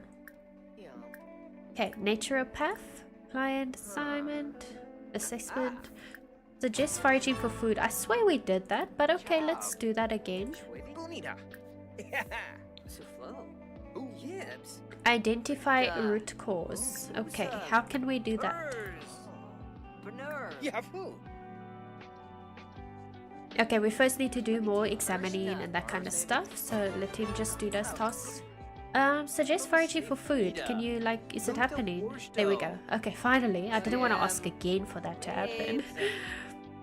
Okay, naturopath, client assignment, assessment, suggest foraging for food. I swear we did that, but okay, let's do that again. Identify root cause. Okay, how can we do that? Okay, we first need to do more examining and that kind of stuff, so let him just do those tasks. Suggest foraging for food. Can you, like, is it happening? There we go. Okay, finally. I didn't want to ask again for that to happen.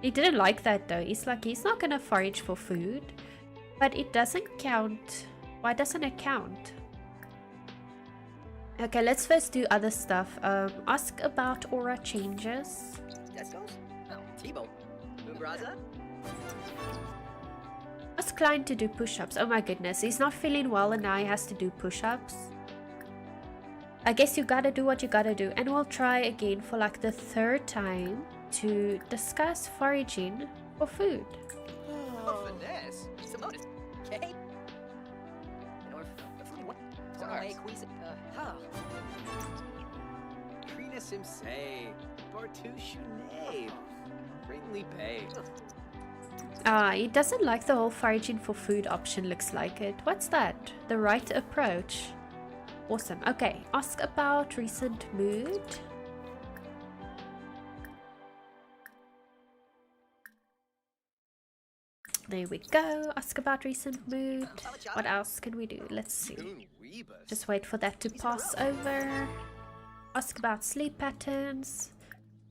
He didn't like that though. He's like, he's not gonna forage for food. But it doesn't count. Why doesn't it count? Okay, let's first do other stuff. Ask about aura changes. Ask Klein to do push-ups. Oh my goodness, he's not feeling well and now he has to do push-ups. I guess you gotta do what you gotta do. And we'll try again for like the 3rd time to discuss foraging for food. Oh, finesse. Simonis. Okay. He doesn't like the whole foraging for food option, looks like it. What's that? The right approach. Awesome. Okay, ask about recent mood. There we go. Ask about recent mood. What else can we do? Let's see. Just wait for that to pass over. Ask about sleep patterns.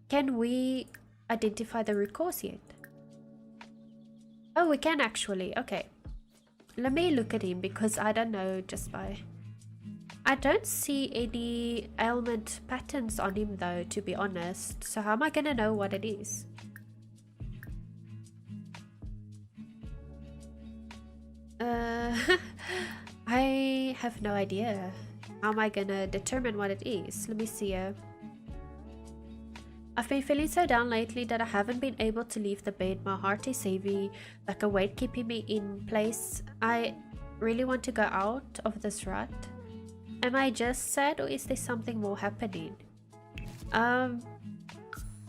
Can we identify the root cause yet? Oh, we can actually. Okay. Let me look at him because I don't know just by... I don't see any ailment patterns on him though, to be honest. So how am I gonna know what it is? I have no idea. How am I gonna determine what it is? Let me see. I've been feeling so down lately that I haven't been able to leave the bed. My heart is heavy, like a weight keeping me in place. I really want to go out of this rut. Am I just sad or is there something more happening?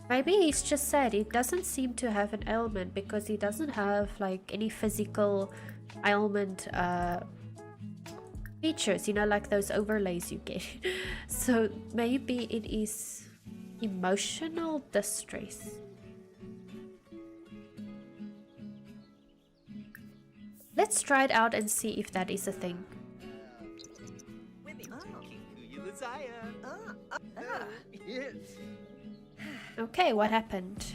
Maybe he's just sad. He doesn't seem to have an ailment because he doesn't have like any physical ailment features, you know, like those overlays you get. So maybe it is emotional distress. Let's try it out and see if that is a thing. Okay, what happened?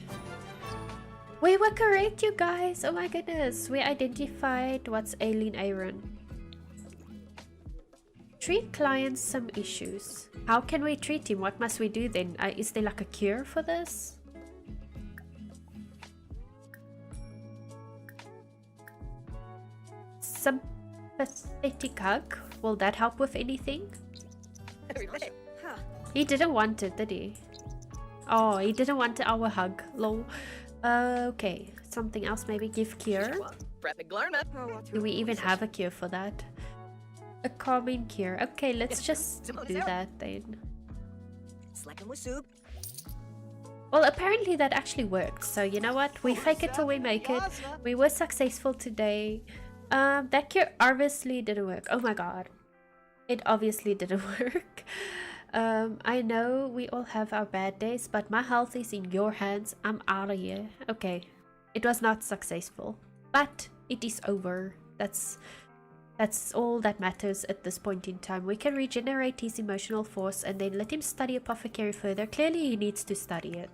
We were correct, you guys. Oh my goodness. We identified what's ailing Aaron. Treat clients some issues. How can we treat him? What must we do then? Is there like a cure for this? Sympathetic hug. Will that help with anything? He didn't want it, did he? Oh, he didn't want our hug. Lol. Okay. Something else, maybe give cure. Do we even have a cure for that? A calming cure. Okay, let's just do that then. Well, apparently that actually worked. So you know what? We fake it till we make it. We were successful today. That cure obviously didn't work. Oh my god. It obviously didn't work. I know we all have our bad days, but my health is in your hands. I'm out of here. Okay. It was not successful. But it is over. That's all that matters at this point in time. We can regenerate his emotional force and then let him study Apothecary further. Clearly he needs to study it.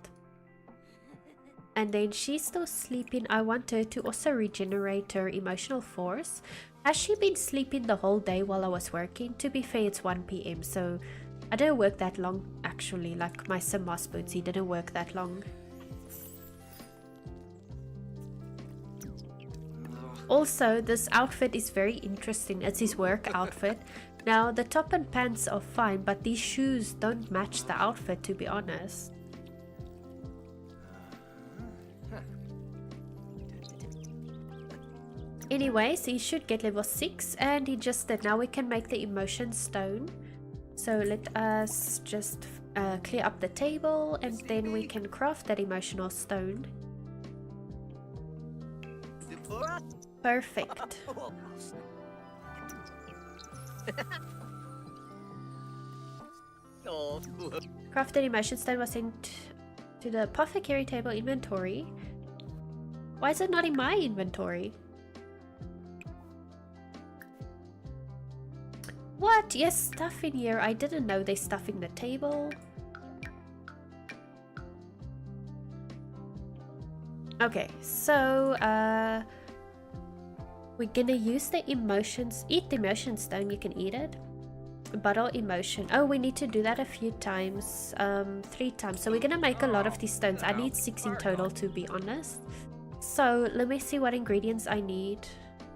And then she's still sleeping. I want her to also regenerate her emotional force. Has she been sleeping the whole day while I was working? To be fair, it's 1 PM, so I didn't work that long actually. Like my Sim Moss Boots, he didn't work that long. Also, this outfit is very interesting. It's his work outfit. Now, the top and pants are fine, but these shoes don't match the outfit, to be honest. Anyways, he should get level 6, and he just did. Now we can make the emotion stone. So let us just clear up the table, and then we can craft that emotional stone. Perfect. Crafted emotion stone was sent to the Apothecary table inventory. Why is it not in my inventory? What? Yes, stuff in here. I didn't know there's stuff in the table. Okay, so We're gonna use the emotions. Eat the emotion stone, you can eat it. Bottle emotion. Oh, we need to do that a few times. 3 times. So we're gonna make a lot of these stones. I need 6 in total, to be honest. So let me see what ingredients I need.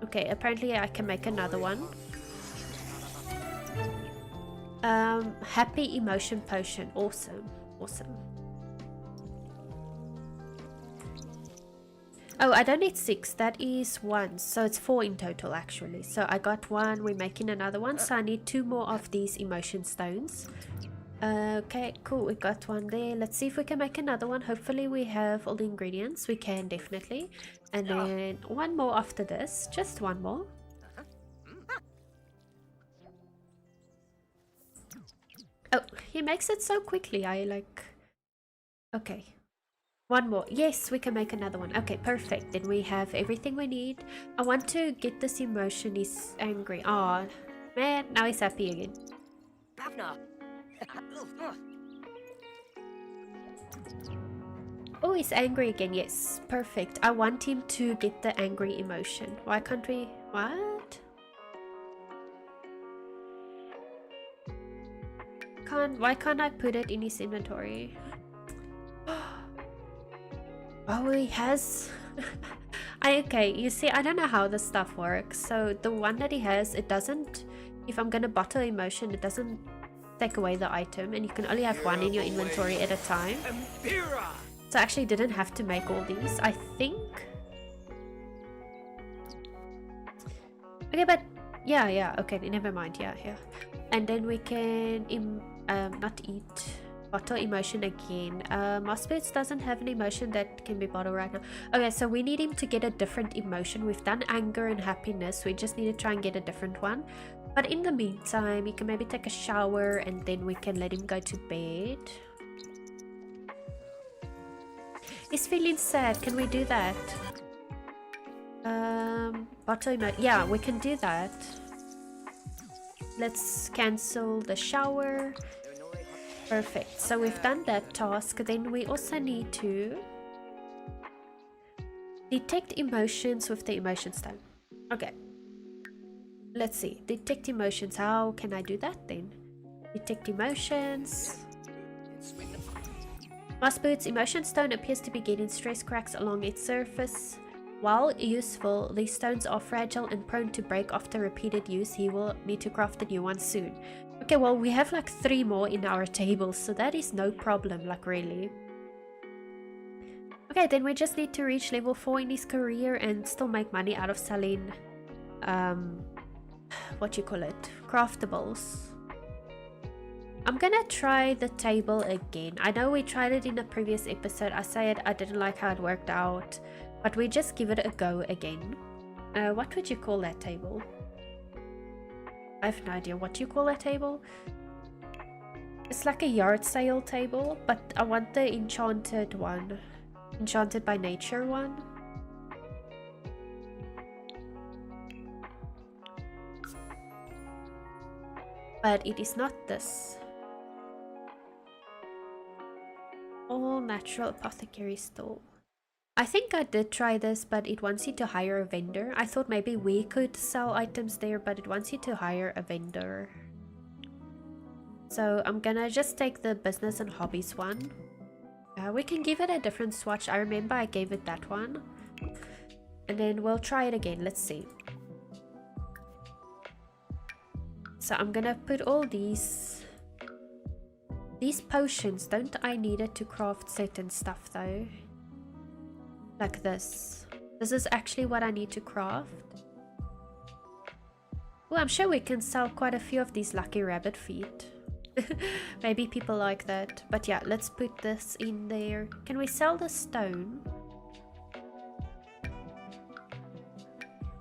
Okay, apparently I can make another one. Happy emotion potion. Awesome. Awesome. Oh, I don't need 6. That is 1. So it's 4 in total, actually. So I got 1. We're making another one. So I need 2 more of these emotion stones. Okay, cool. We got 1 there. Let's see if we can make another one. Hopefully we have all the ingredients. We can, definitely. And then 1 more after this. Just 1 more. Oh, he makes it so quickly. I like... Okay. 1 more. Yes, we can make another one. Okay, perfect. Then we have everything we need. I want to get this emotion. He's angry. Oh, man. Now he's happy again. Oh, he's angry again. Yes, perfect. I want him to get the angry emotion. Why can't we... What? Why can't I put it in his inventory? Oh, he has... Okay, you see, I don't know how this stuff works. So the one that he has, it doesn't... If I'm gonna bottle emotion, it doesn't take away the item. And you can only have 1 in your inventory at a time. So I actually didn't have to make all these, I think. Okay, but... Yeah, okay, never mind. Yeah. And then we can... not eat... Bottle emotion again. Mossboots doesn't have an emotion that can be bottled right now. Okay, so we need him to get a different emotion. We've done anger and happiness. We just need to try and get a different one. But in the meantime, he can maybe take a shower and then we can let him go to bed. He's feeling sad. Can we do that? Bottle emotion. Yeah, we can do that. Let's cancel the shower. Perfect. So we've done that task. Then we also need to detect emotions with the emotion stone. Okay. Let's see. Detect emotions. How can I do that then? Detect emotions. Mossboots emotion stone appears to be getting stress cracks along its surface. While useful, these stones are fragile and prone to break after repeated use. He will need to craft a new one soon. Okay, well, we have like 3 more in our table, so that is no problem, like really. Okay, then we just need to reach level 4 in his career and still make money out of selling, what you call it, craftables. I'm gonna try the table again. I know we tried it in a previous episode. I said I didn't like how it worked out, but we just give it a go again. What would you call that table? I have no idea what you call that table. It's like a yard sale table, but I want the enchanted one. Enchanted by nature one. But it is not this. All natural apothecary store. I think I did try this, but it wants you to hire a vendor. I thought maybe we could sell items there, but it wants you to hire a vendor. So I'm gonna just take the business and hobbies one. We can give it a different swatch. I remember I gave it that one. And then we'll try it again. Let's see. So I'm gonna put all these potions. Don't I need it to craft certain stuff though? Like this. This is actually what I need to craft. Well, I'm sure we can sell quite a few of these lucky rabbit feet. Maybe people like that. But yeah, let's put this in there. Can we sell the stone?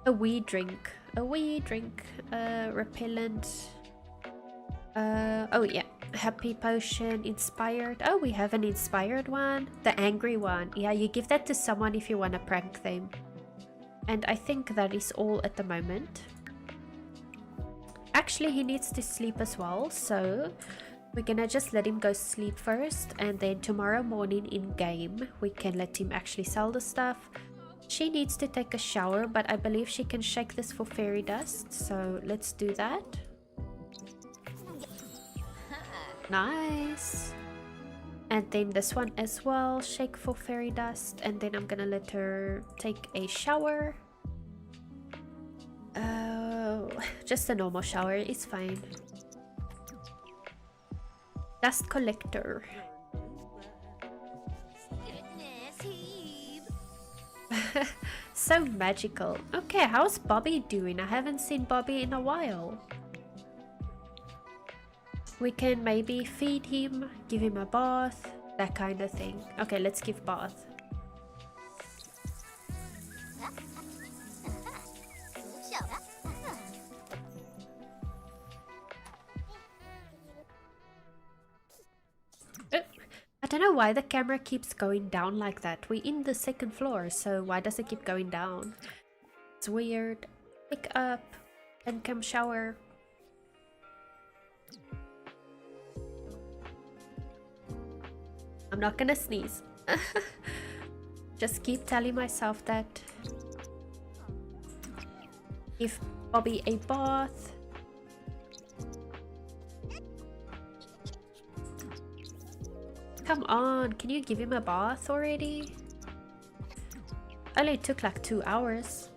A wee drink. A wee drink. Repellent. Oh yeah. Happy potion. Inspired. Oh, we have an inspired one. The angry one. Yeah, you give that to someone if you want to prank them. And I think that is all at the moment. Actually, he needs to sleep as well, so we're gonna just let him go sleep first, and then tomorrow morning in game we can let him actually sell the stuff. She needs to take a shower, but I believe she can shake this for fairy dust, so let's do that. Nice. And then this one as well, shake for fairy dust, and then I'm gonna let her take a shower. Just a normal shower is fine. Dust collector. So magical. Okay, how's Bobby doing? I haven't seen Bobby in a while. We can maybe feed him, give him a bath, that kind of thing. Okay, let's give bath. I don't know why the camera keeps going down like that. We're in the second floor, so why does it keep going down? It's weird. Pick up and come shower. I'm not gonna sneeze. Just keep telling myself that. Give Bobby a bath. Come on, can you give him a bath already? Only took like 2 hours.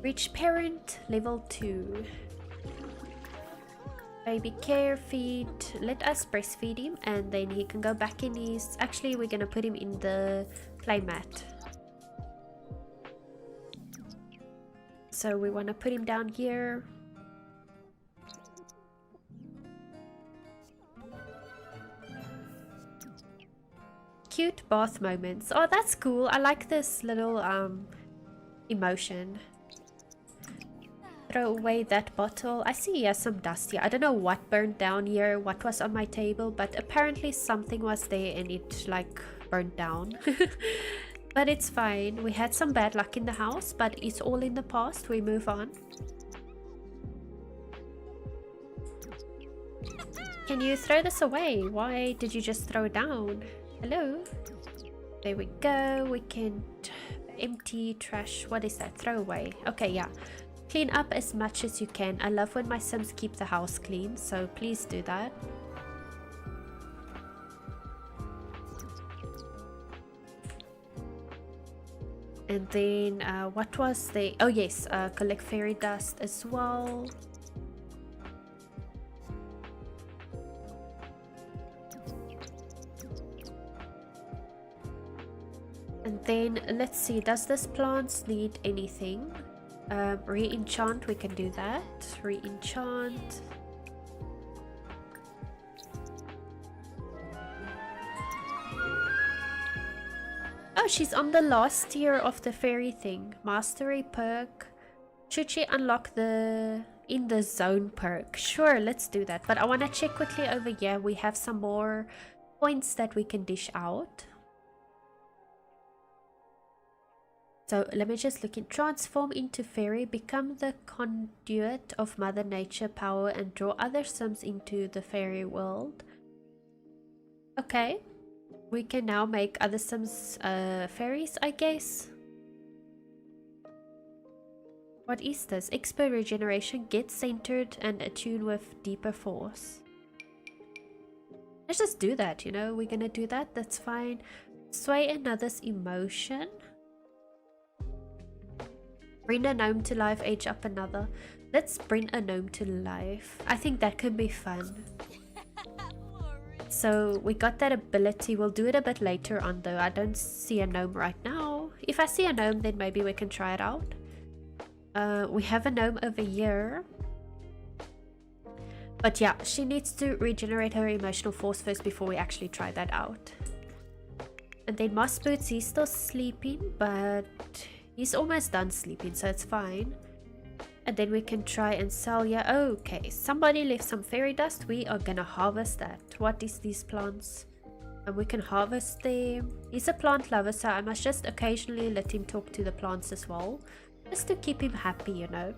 Reach parent, level 2. Baby care, feed. Let us breastfeed him and then he can go back in his... Actually, we're gonna put him in the play mat. So we want to put him down here. Cute bath moments. Oh, that's cool. I like this little emotion. Throw away that bottle. I see he has some dust here. I don't know what burned down here, what was on my table, but apparently something was there and it like burned down. But it's fine. We had some bad luck in the house, but it's all in the past. We move on. Can you throw this away? Why did you just throw it down? Hello? There we go. We can empty trash. What is that? Throw away. Okay, yeah. Clean up as much as you can. I love when my Sims keep the house clean, so please do that. And then, what was the... Oh yes, collect fairy dust as well. And then, let's see, does this plant need anything? Re-enchant, we can do that. Re-enchant. Oh, she's on the last tier of the fairy thing. Mastery perk. Should she unlock the in the zone perk? Sure, let's do that. But I want to check quickly over here. We have some more points that we can dish out. So let me just look in. Transform into fairy. Become the conduit of Mother Nature power and draw other Sims into the fairy world. Okay. We can now make other Sims fairies, I guess. What is this? Expert regeneration. Get centered and attuned with deeper force. Let's just do that, you know. We're gonna do that. That's fine. Sway another's emotion. Bring a gnome to life. Age up another. Let's bring a gnome to life. I think that could be fun. So we got that ability. We'll do it a bit later on though. I don't see a gnome right now. If I see a gnome, then maybe we can try it out. We have a gnome over here. But yeah, she needs to regenerate her emotional force first before we actually try that out. And then Moss Boots, he's still sleeping, but he's almost done sleeping, so it's fine. And then we can try and sell. Yeah, okay. Somebody left some fairy dust. We are gonna harvest that. What is these plants? And we can harvest them. He's a plant lover, so I must just occasionally let him talk to the plants as well. Just to keep him happy, you know.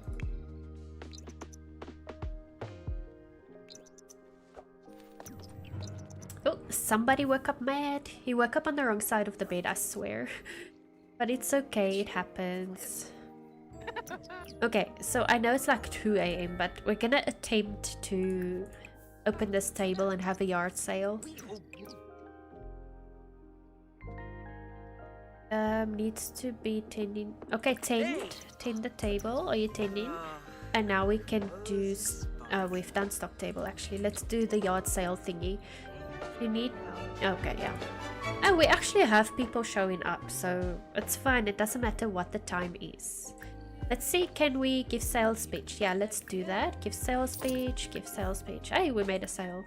somebody woke up mad. He woke up on the wrong side of the bed, I swear. But it's okay, it happens. Okay, so I know it's like 2 a.m, but we're gonna attempt to open this table and have a yard sale. Needs to be tending. Okay, tend the table. Are you tending? And now we can do. We've done stock table actually. Let's do the yard sale thingy. You need. Okay, yeah. Oh, we actually have people showing up, so it's fine. It doesn't matter what the time is. Let's see. Can we give sales speech? Yeah, let's do that. Give sales speech. Give sales speech. Hey, we made a sale.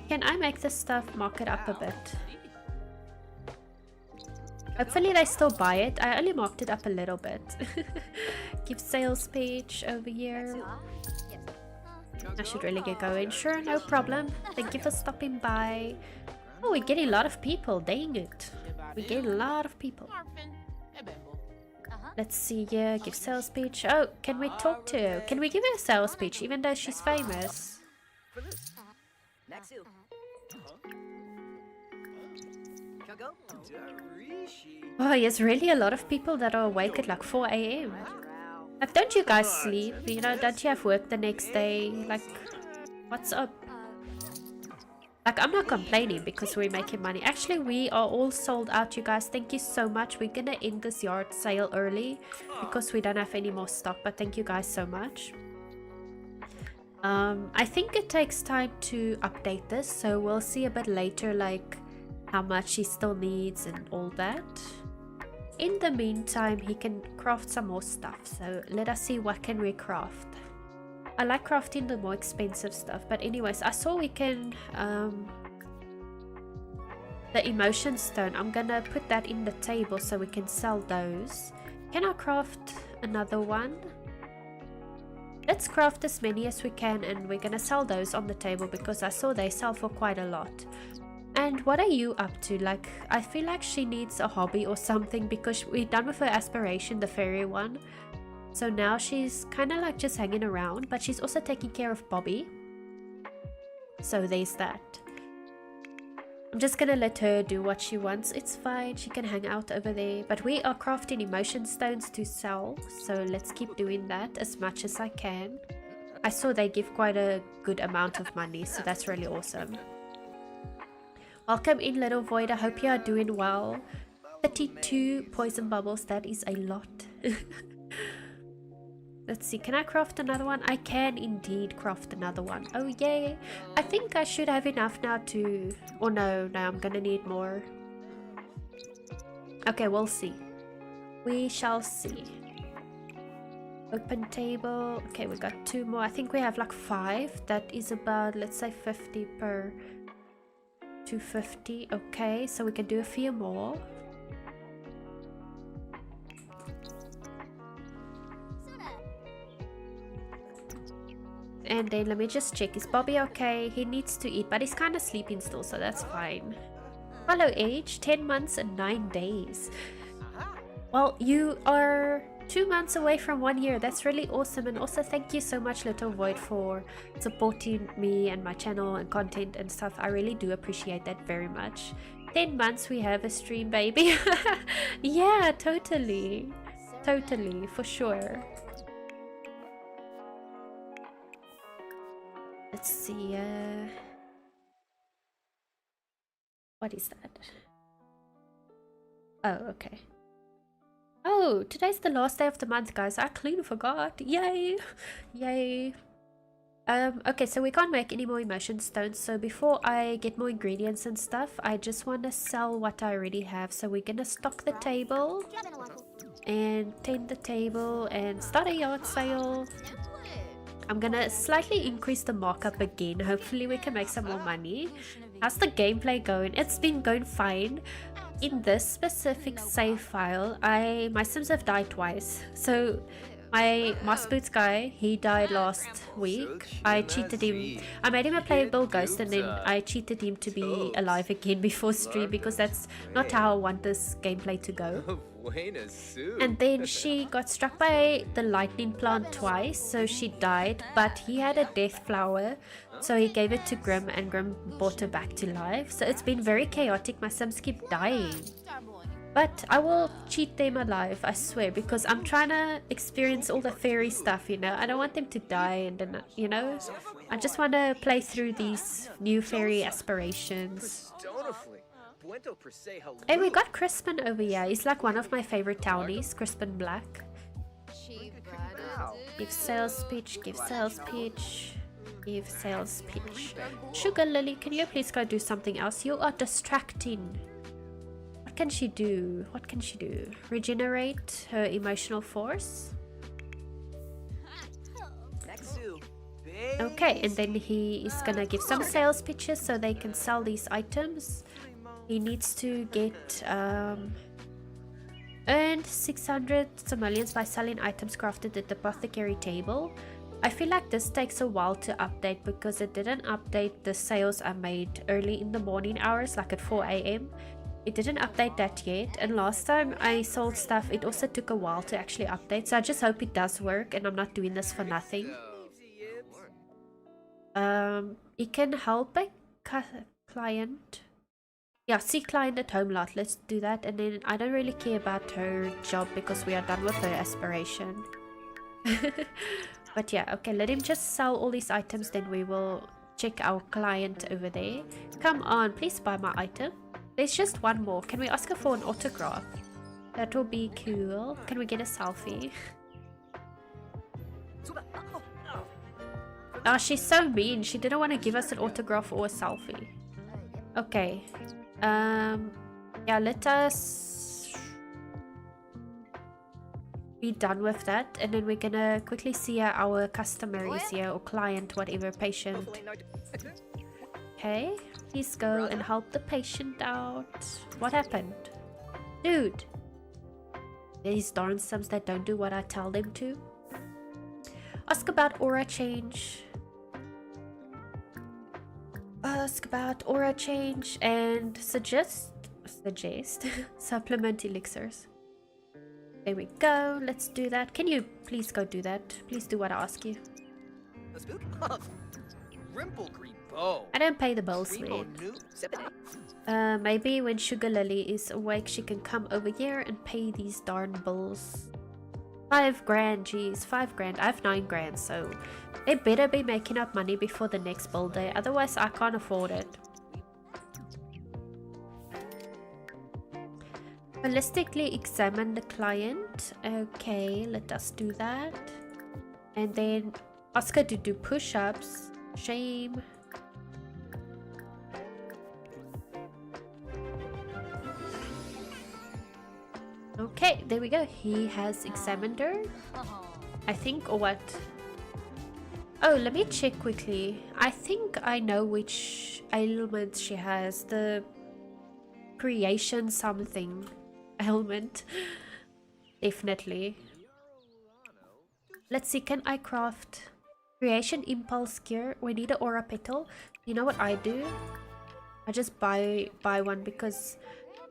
Can I make this stuff mark it up a bit? Hopefully they still buy it. I only marked it up a little bit. Give sales page over here. I should really get going. Sure, no problem. Thank you for stopping by. Oh, we're getting a lot of people. Dang it. We're getting a lot of people. Let's see here. Give sales speech. Oh, can we talk to her? Can we give her a sales speech even though she's famous? Oh, there's really a lot of people that are awake at like 4 a.m. Like, don't you guys sleep? You know, don't you have work the next day? Like, what's up? Like, I'm not complaining because we're making money. Actually, we are all sold out, you guys. Thank you so much. We're gonna end this yard sale early because we don't have any more stock, but thank you guys so much. I think it takes time to update this, so we'll see a bit later, like, how much he still needs and all that. In the meantime, he can craft some more stuff, so let us see what can we craft. I like crafting the more expensive stuff, but anyways, I saw we can the emotion stone. I'm gonna put that in the table so we can sell those. Can I craft another one? Let's craft as many as we can, and we're gonna sell those on the table because I saw they sell for quite a lot. And what are you up to? Like, I feel like she needs a hobby or something because we're done with her aspiration, the fairy one. So now she's kind of like just hanging around, but she's also taking care of Bobby. So there's that. I'm just gonna let her do what she wants. It's fine, she can hang out over there. But we are crafting emotion stones to sell, so let's keep doing that as much as I can. I saw they give quite a good amount of money, so that's really awesome. Welcome in, little void. I hope you are doing well. 32 poison bubbles, that is a lot. Let's see, can I craft another one? I can indeed craft another one. Oh yay. I think I should have enough now to... Oh no, I'm gonna need more. Okay, we'll see. We shall see. Open table. Okay, we got 2 more. I think we have like 5. That is about, let's say, 50 per... 250. Okay, so we can do a few more. And then let me just check, is Bobby okay? He needs to eat, but he's kind of sleeping still, so that's fine. Follow age 10 months and 9 days. Well, you are 2 months away from 1 year. That's really awesome. And also thank you so much, Little Void, for supporting me and my channel and content and stuff. I really do appreciate that very much. 10 months we have a stream, baby. Yeah, totally, for sure. Let's see, what is that? Oh, okay. Oh, today's the last day of the month, guys. I clean forgot. Yay! Yay! Okay, so we can't make any more emotion stones. So before I get more ingredients and stuff, I just want to sell what I already have. So we're gonna stock the table and tend the table and start a yard sale. I'm gonna slightly increase the markup again. Hopefully we can make some more money. How's the gameplay going? It's been going fine. In this specific save file, my sims have died twice. So My Moss Boots guy, he died last week. I cheated him. I made him a playable ghost and then I cheated him to be alive again before stream because that's not how I want this gameplay to go. And then she got struck by the lightning plant twice, so she died, but he had a death flower, so he gave it to Grim and Grim brought her back to life. So it's been very chaotic. My Sims keep dying. But I will cheat them alive, I swear, because I'm trying to experience all the fairy stuff, you know. I don't want them to die and then, you know. I just want to play through these new fairy aspirations. Hey, we got Crispin over here. He's like one of my favorite townies, Crispin Black. Give sales pitch, give sales pitch, give sales pitch. Sugarlilly, can you please go do something else? You are distracting. What can she do? What can she do? Regenerate her emotional force. Okay, and then he is gonna give some sales pitches so they can sell these items. He needs to get earned 600 simoleons by selling items crafted at the apothecary table. I feel like this takes a while to update because it didn't update the sales I made early in the morning hours, like at 4 AM. It didn't update that yet, and last time I sold stuff it also took a while to actually update, so I just hope it does work and I'm not doing this for nothing. It can help a client. Yeah, see client at home lot. Let's do that, and then I don't really care about her job because we are done with her aspiration. But yeah, okay, let him just sell all these items, then we will check our client over there. Come on, please buy my item. There's just one more. Can we ask her for an autograph? That will be cool. Can we get a selfie? Oh, she's so mean. She didn't want to give us an autograph or a selfie. Okay. Yeah, let us be done with that. And then we're gonna quickly see our customer is here, or client, whatever, patient. Okay. Please go and help the patient out. What happened? Dude! These darn Sims that don't do what I tell them to. Ask about aura change. Ask about aura change and suggest supplement elixirs. There we go. Let's do that. Can you please go do that? Please do what I ask you. I don't pay the bills, man. Maybe when Sugarlilly is awake, she can come over here and pay these darn bills. 5 grand, geez, 5 grand. I have 9 grand, so they better be making up money before the next bill day. Otherwise, I can't afford it. Holistically examine the client. Okay, let us do that. And then ask her to do push-ups. Shame. Okay, there we go. He has examined her, I think, or what? Oh, let me check quickly. I think I know which ailment she has. The creation something ailment. Definitely. Let's see, can I craft creation impulse gear? We need an aura petal. You know what I do? I just buy one because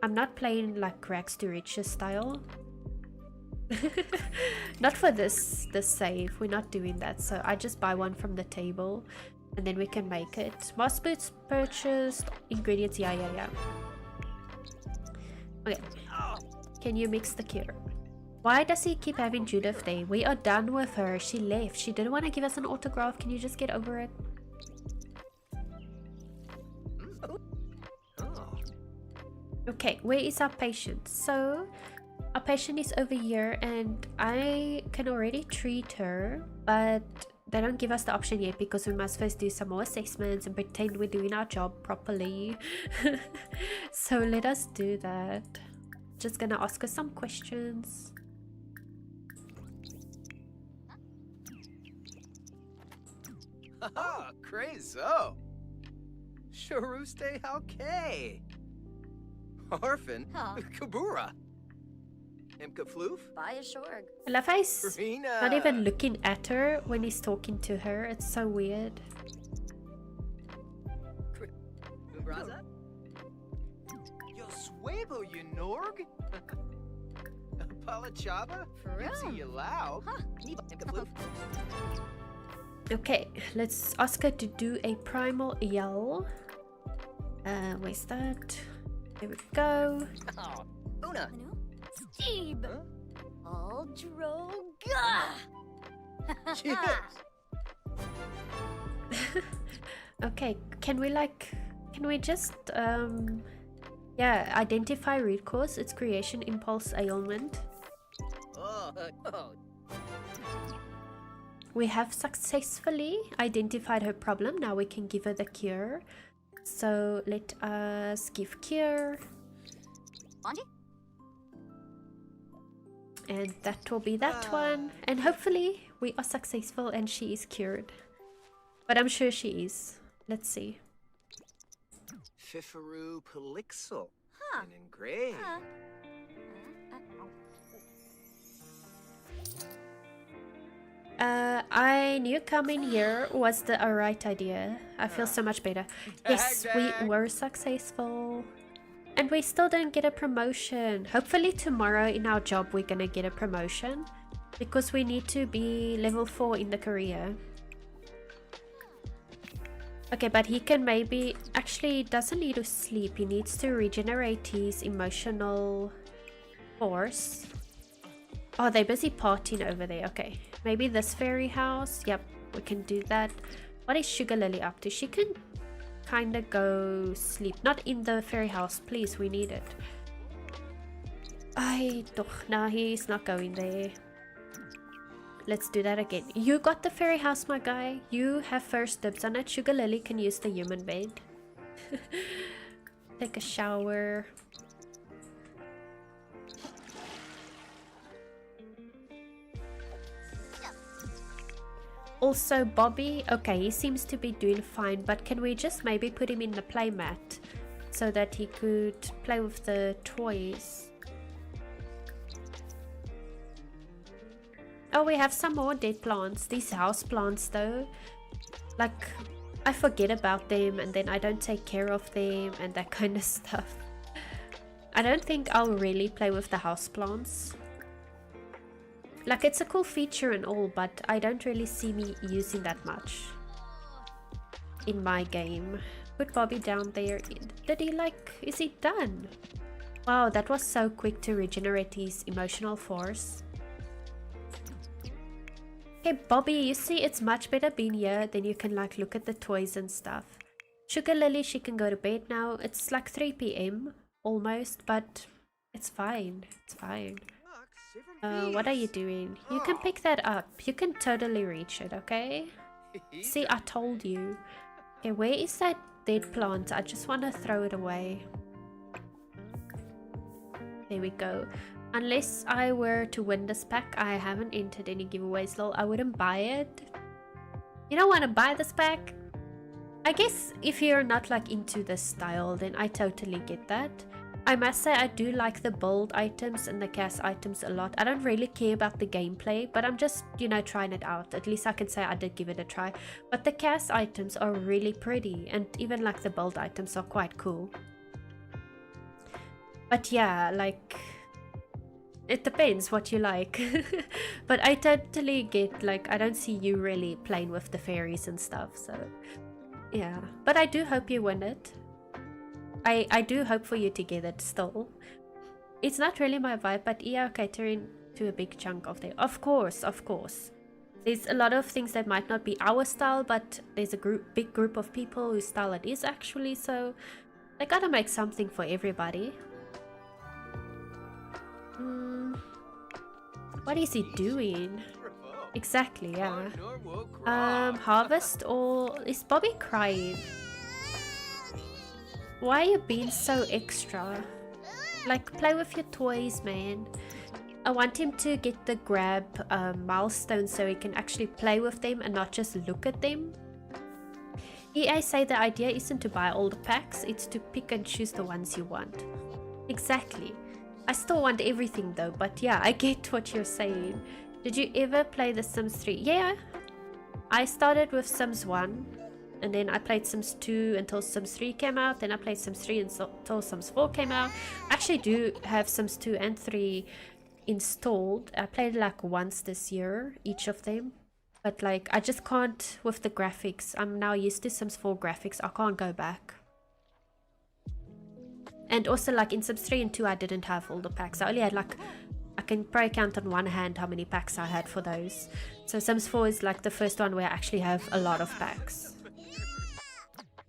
I'm not playing like rags to riches style. Not for this save. We're not doing that. So I just buy one from the table and then we can make it. Moss boots purchased. Ingredients. Yeah. Okay. Can you mix the cure? Why does he keep having Judith there? We are done with her. She left. She didn't want to give us an autograph. Can you just get over it? Okay, where is our patient? So our patient is over here and I can already treat her, but they don't give us the option yet because we must first do some more assessments and pretend we're doing our job properly. So let us do that. Just gonna ask her some questions. Haha, crazo. Sharuste Halke. Orphan Kabura. Imka Floof? Buy a shorg. I love how he's Rena. not even looking at her when he's talking to her. It's so weird. Ubraza? Yo swabo you Norg? Palachava? From? You loud? Huh? Imka Floof? Okay, let's ask her to do a primal yell. Where's that? There we go. Oh, Una. Steve! Huh? Aldroga! Cheers. Okay, can we just yeah, identify root cause? It's creation impulse ailment. Oh. We have successfully identified her problem. Now we can give her the cure. So let us give cure. Anji? And that will be that one. And hopefully we are successful and she is cured. But I'm sure she is. Let's see. Fifaru Pelixel. Huh. And engraved. I knew coming here was the right idea. I feel so much better. Yes, we were successful. And we still didn't get a promotion. Hopefully tomorrow in our job we're gonna get a promotion. Because we need to be level 4 in the career. Okay, but he can maybe... Actually, he doesn't need to sleep. He needs to regenerate his emotional force. Oh, they're busy partying over there. Okay, maybe this fairy house. Yep, we can do that. What is Sugarlilly up to? She can kind of go sleep. Not in the fairy house, please. We need it. No, he's not going there. Let's do that again. You got the fairy house, my guy. You have first dibs on it. Sugarlilly can use the human bed. Take a shower. Also, Bobby, okay, he seems to be doing fine, but can we just maybe put him in the playmat so that he could play with the toys? Oh, we have some more dead plants. These house plants though, like, I forget about them and then I don't take care of them and that kind of stuff. I don't think I'll really play with the house plants. Like, it's a cool feature and all, but I don't really see me using that much in my game. Put Bobby down there. Did he is he done? Wow, that was so quick to regenerate his emotional force. Okay, Bobby, you see, it's much better being here. Then you can look at the toys and stuff. Sugarlilly, she can go to bed now. It's like 3 PM almost, but it's fine. It's fine. What are you doing? You can pick that up. You can totally reach it, okay? See, I told you. Okay, where is that dead plant? I just want to throw it away. There we go. Unless I were to win this pack, I haven't entered any giveaways, lol. I wouldn't buy it. You don't want to buy this pack? I guess if you're not into this style, then I totally get that. I must say I do like the build items and the cast items a lot. I don't really care about the gameplay, but I'm just, trying it out. At least I can say I did give it a try. But the cast items are really pretty, and even the build items are quite cool. But yeah, it depends what you like. But I totally get, I don't see you really playing with the fairies and stuff, so yeah. But I do hope you win it. I do hope for you to get it still. It's not really my vibe, but yeah, catering to a big chunk of there. Of course, of course. There's a lot of things that might not be our style, but there's a big group of people whose style it is actually, so they gotta make something for everybody. What is he doing? Exactly, yeah. Harvest, or is Bobby crying? Why are you being so extra? Play with your toys, man. I want him to get the grab milestone so he can actually play with them and not just look at them. EA say the idea isn't to buy all the packs, it's to pick and choose the ones you want. Exactly. I still want everything though, but yeah, I get what you're saying. Did you ever play The Sims 3? Yeah, I started with Sims 1, and then I played Sims 2 until Sims 3 came out, then I played Sims 3 until Sims 4 came out. I actually do have Sims 2 and 3 installed. I played like once this year, each of them. But like, I just can't with the graphics. I'm now used to Sims 4 graphics. I can't go back. And also like in Sims 3 and 2 I didn't have all the packs. I only had like, I can probably count on one hand how many packs I had for those. So Sims 4 is like the first one where I actually have a lot of packs.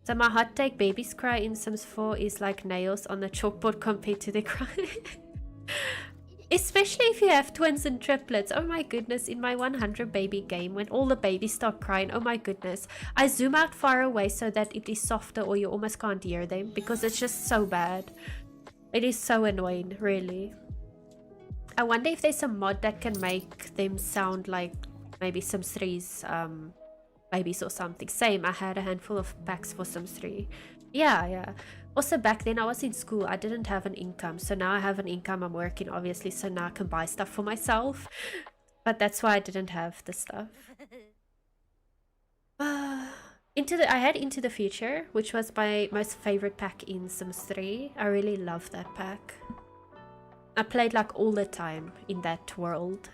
So my hot take, babies cry in Sims 4 is like nails on the chalkboard compared to their cry. Especially if you have twins and triplets. Oh my goodness, in my 100 baby game, when all the babies start crying, oh my goodness, I zoom out far away so that it is softer or you almost can't hear them, because it's just so bad. It is so annoying, really. I wonder if there's a mod that can make them sound like maybe Sims 3's babies or something. Same, I had a handful of packs for Sims 3. Yeah. Also back then I was in school, I didn't have an income, so now I have an income, I'm working obviously, so now I can buy stuff for myself. But that's why I didn't have the stuff. I had Into the Future, which was my most favorite pack in Sims 3. I really love that pack. I played like all the time in that world.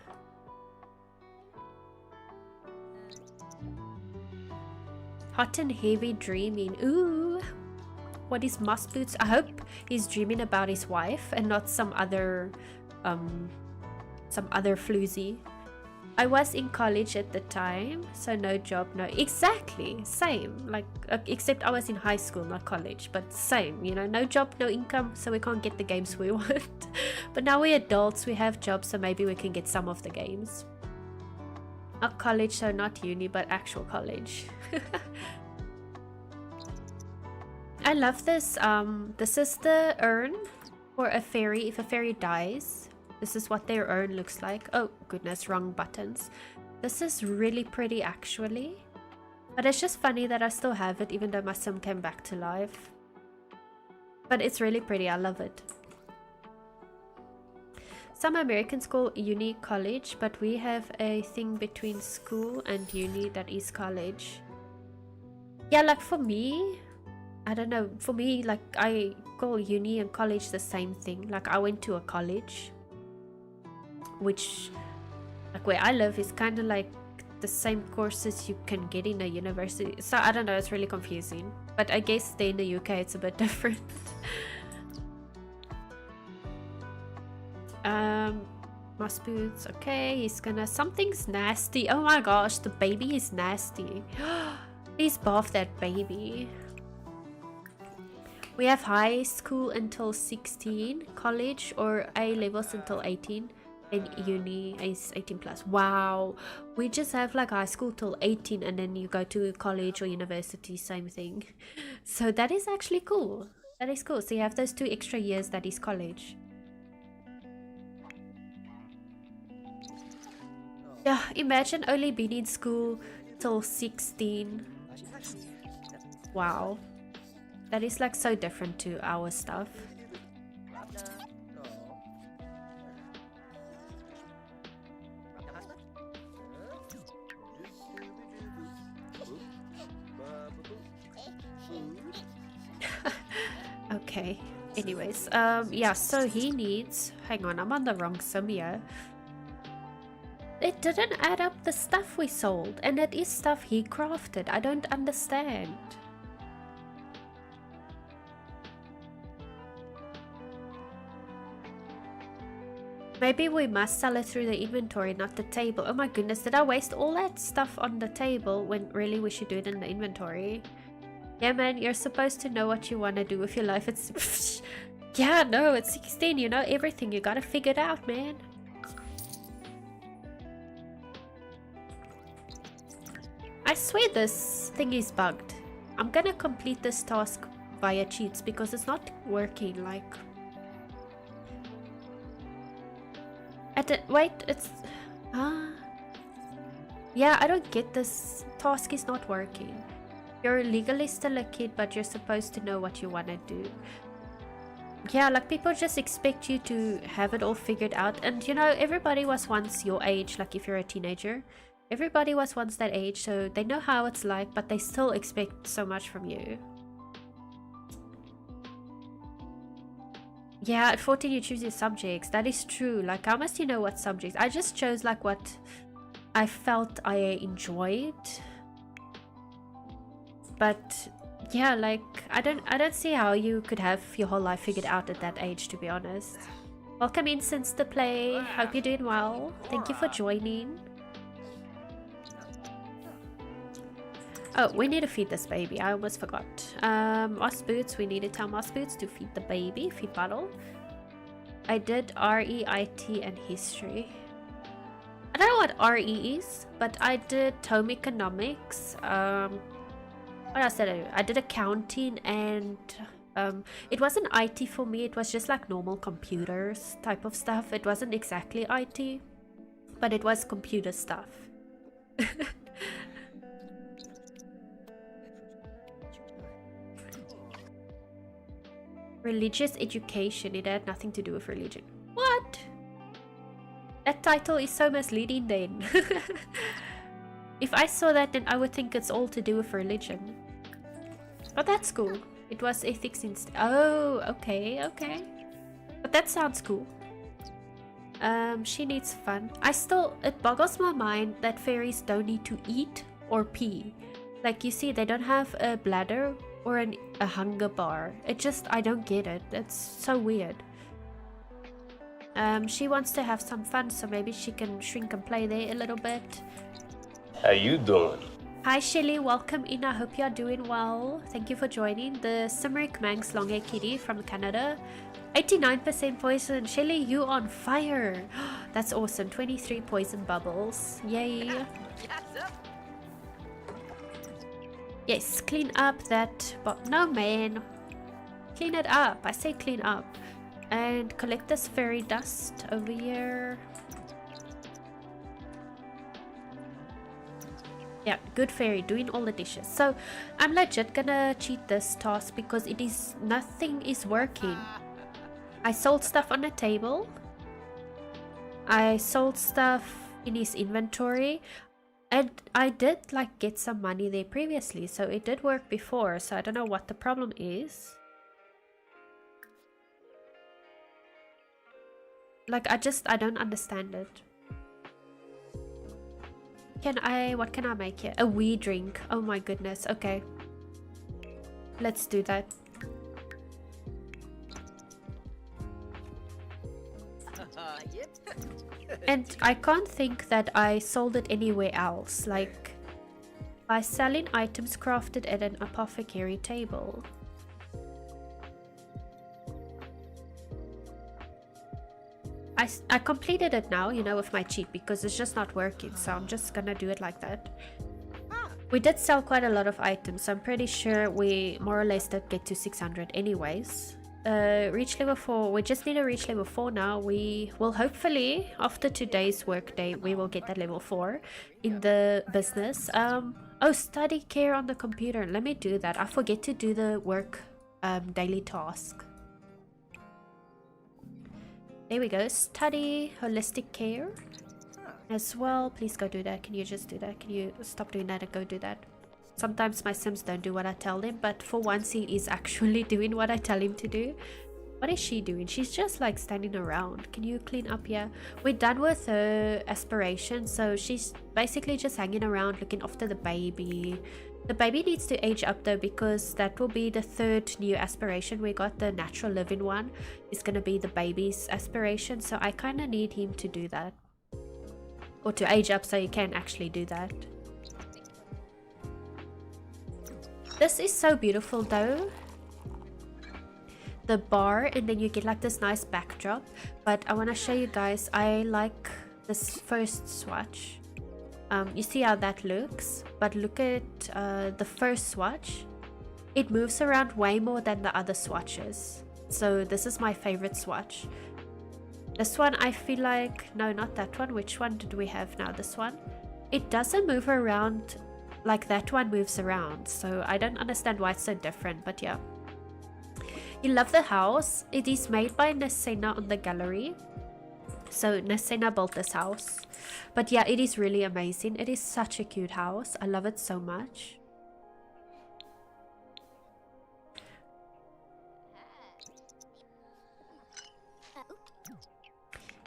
Hot and heavy dreaming. Ooh. What is Must Boots? I hope he's dreaming about his wife and not some other floozy. I was in college at the time, so no job, no. Exactly, same. Like, except I was in high school, not college, but same, you know, no job, no income, so we can't get the games we want. But now we're adults, we have jobs, so maybe we can get some of the games. Not college, so not uni, but actual college. I love this. This is the urn for a fairy. If a fairy dies, this is what their urn looks like. Oh goodness, wrong buttons. This is really pretty actually. But it's just funny that I still have it even though my sim came back to life. But it's really pretty, I love it. Some Americans call uni college, but we have a thing between school and uni that is college. Yeah, like for me, I don't know, for me, like I call uni and college the same thing. Like I went to a college, which like where I live is kind of like the same courses you can get in a university. So I don't know, it's really confusing. But I guess there in the UK it's a bit different. Must boots, okay, he's gonna, something's nasty. Oh my gosh, the baby is nasty. Please bath that baby. We have high school until 16, college or A levels until 18, and uni is 18 plus. Wow, we just have like high school till 18 and then you go to college or university, same thing. So that is actually cool. That is cool. So you have those 2 extra years that is college. Yeah, imagine only being in school till 16. Wow. That is like so different to our stuff. Okay, anyways, yeah, so he needs, hang on, I'm on the wrong sim here. It didn't add up the stuff we sold, and it is stuff he crafted. I don't understand. Maybe we must sell it through the inventory, not the table. Oh my goodness, did I waste all that stuff on the table when really we should do it in the inventory? Yeah man, you're supposed to know what you want to do with your life. It's yeah, no, it's 16, you know everything. You gotta figure it out, man. I swear this thing is bugged. I'm gonna complete this task via cheats because it's not working. Like, wait, it's yeah, I don't get this. Task is not working. You're legally still a kid, but you're supposed to know what you want to do. yeah, like people just expect you to have it all figured out. And you know, everybody was once your age, like if you're a teenager. Everybody was once that age, so they know how it's like, but they still expect so much from you. Yeah, at 14 you choose your subjects. That is true. Like, how must you know what subjects? I just chose like what I felt I enjoyed. But yeah, like I don't see how you could have your whole life figured out at that age, to be honest. Welcome in since the play. Hope you're doing well. Thank you for joining. Oh, we need to feed this baby. I almost forgot. Moss Boots, we need to tell Moss Boots to feed the baby. Feed bottle. I did RE, IT, and history. I don't know what RE is, but I did home economics. What else did I do? I did accounting, and it wasn't IT for me. It was just like normal computers type of stuff. It wasn't exactly IT, but it was computer stuff. Religious education. It had nothing to do with religion. What? That title is so misleading then. If I saw that, then I would think it's all to do with religion. But that's cool. It was ethics instead. Oh, okay, okay. But that sounds cool. She needs fun. It boggles my mind that fairies don't need to eat or pee. Like, you see, they don't have a bladder or a hunger bar. I don't get it. It's so weird. She wants to have some fun, so maybe she can shrink and play there a little bit. How you doing? Hi Shelly, welcome in. I hope you are doing well. Thank you for joining. The Simric Manx Long-Hair Kitty from Canada. 89% poison. Shelly, you on fire. That's awesome. 23 poison bubbles. Yay. Yes, clean up that. But no, man. Clean it up. I say clean up. And collect this fairy dust over here. Yeah, good fairy, doing all the dishes. So I'm legit gonna cheat this task because nothing is working. I sold stuff on the table. I sold stuff in his inventory. And I did like get some money there previously, so it did work before. So I don't know what the problem is. Like, I don't understand it. What can I make here? A wee drink. Oh my goodness. Okay. Let's do that. And I can't think that I sold it anywhere else. Like, by selling items crafted at an apothecary table. I completed it now, you know, with my cheat because it's just not working, so I'm just gonna do it like that. We did sell quite a lot of items, so I'm pretty sure we more or less did get to 600 anyways. Reach level 4. We just need to reach level 4 now. We will hopefully, after today's work day, we will get that level 4 in the business. Oh, study care on the computer. Let me do that. I forget to do the work daily task. There we go. Study holistic care as well. Please go do that. Can you just do that? Can you stop doing that and go do that? Sometimes my Sims don't do what I tell them, but for once he is actually doing what I tell him to do. What is she doing? She's just like standing around. Can you clean up here? We're done with her aspiration, so she's basically just hanging around looking after the baby. The baby needs to age up though, because that will be the third new aspiration we got. The natural living one is going to be the baby's aspiration, so I kind of need him to do that, or to age up so he can actually do that. This is so beautiful though, the bar, and then you get like this nice backdrop. But I want to show you guys, I like this first swatch. You see how that looks, but look at the first swatch. It moves around way more than the other swatches, so this is my favorite swatch. This one I feel like, no, not that one. Which one did we have now? This one, it doesn't move around like that one moves around, so I don't understand why it's so different. But yeah, You love the house. It is made by Nasena on the gallery. So Nasena built this house. But yeah, it is really amazing. It is such a cute house. I love it so much.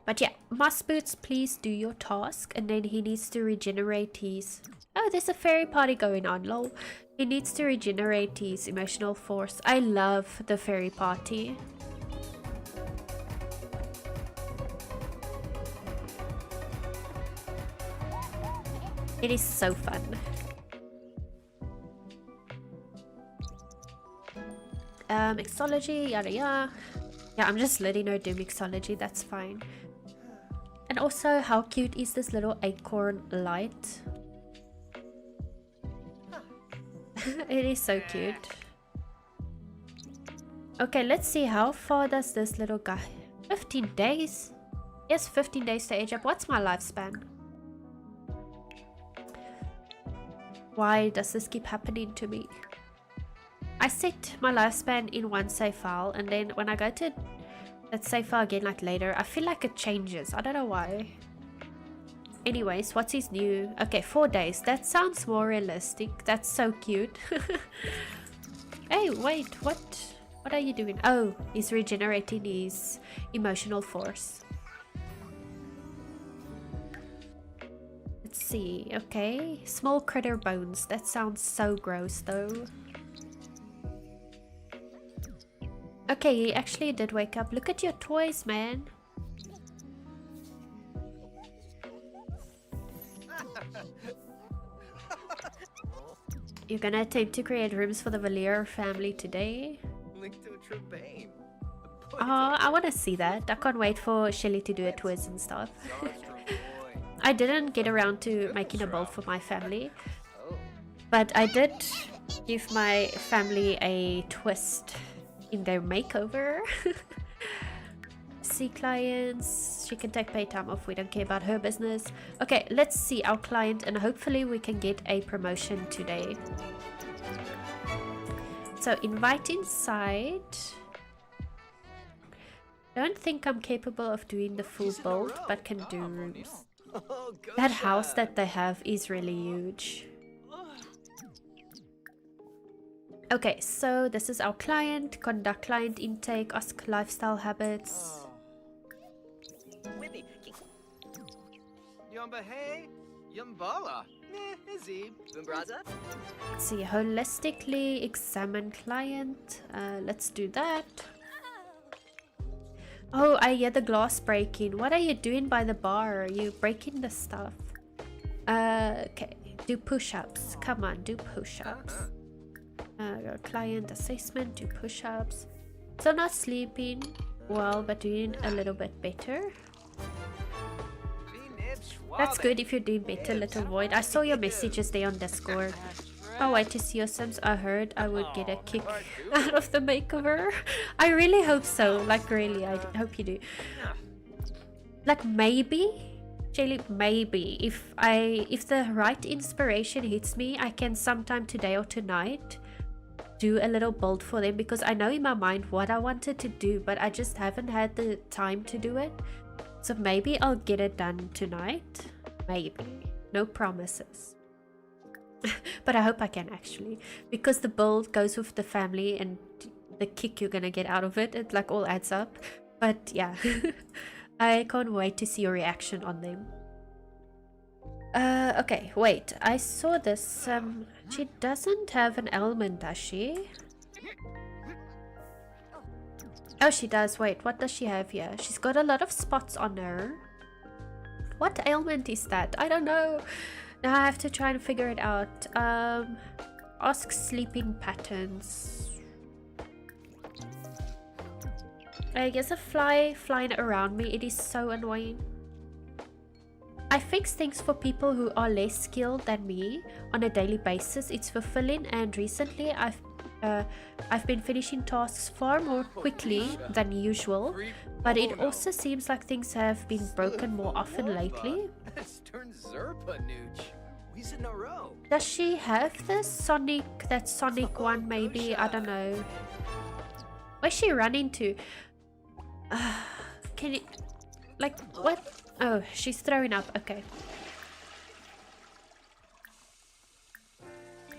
But yeah, Must Boots, please do your task. And then he needs to regenerate his... Oh, there's a fairy party going on, lol. He needs to regenerate his emotional force. I love the fairy party. It is so fun. Mixology, yada yada. Yeah, I'm just letting her do mixology, that's fine. And also, how cute is this little acorn light? It is so cute. Okay, let's see, how far does this little guy... 15 days? Yes, 15 days to age up. What's my lifespan? Why does this keep happening to me? I set my lifespan in one save file, and then when I go to that save file again like later, I feel like it changes. I don't know why. Anyways, what's his new? Okay, 4 days. That sounds more realistic. That's so cute. Hey, wait, what are you doing? Oh, he's regenerating his emotional force. Let's see. Okay, small critter bones. That sounds so gross though. Okay, he actually did wake up. Look at your toys, man. You're gonna attempt to create rooms for the Valier family today. Oh, I want to see that. I can't wait for Shelly to do a twist and stuff. I didn't get around to making a bowl for my family, but I did give my family a twist in their makeover. See clients, she can take pay time off, we don't care about her business. Okay, let's see our client and hopefully we can get a promotion today. So invite inside. Don't think I'm capable of doing the full build, but can do rooms. That house that they have is really huge. Okay, so this is our client. Conduct client intake, ask lifestyle habits. Let's see, holistically examine client. Let's do that. Oh, I hear the glass breaking. What are you doing by the bar? Are you breaking the stuff? Okay, do push-ups. Come on, do push-ups. Client assessment, do push-ups. So not sleeping well, but doing a little bit better. That's good if you're doing better, Little Void. I saw your messages there on Discord. Can't wait to see your Sims. I heard I would get a kick out of the makeover. I really hope so. Like really, I hope you do. Like maybe, Jelly, maybe if the right inspiration hits me, I can sometime today or tonight do a little build for them, because I know in my mind what I wanted to do, but I just haven't had the time to do it. So maybe I'll get it done tonight. Maybe. No promises. But I hope I can actually, because the build goes with the family and the kick you're gonna get out of it, it like all adds up. But yeah, I can't wait to see your reaction on them. Okay, wait, I saw this. She doesn't have an ailment, does she? Oh, she does. Wait, what does she have here? She's got a lot of spots on her. What ailment is that? I don't know. Now I have to try and figure it out. Ask sleeping patterns. I guess a fly flying around me. It is so annoying. I fix things for people who are less skilled than me on a daily basis. It's fulfilling, and recently I've been finishing tasks far more quickly than usual, but it also seems like things have been broken more often lately. Does she have the Sonic, that Sonic one maybe? I don't know. Where's she running to? Can you... Like, what? Oh, she's throwing up. Okay.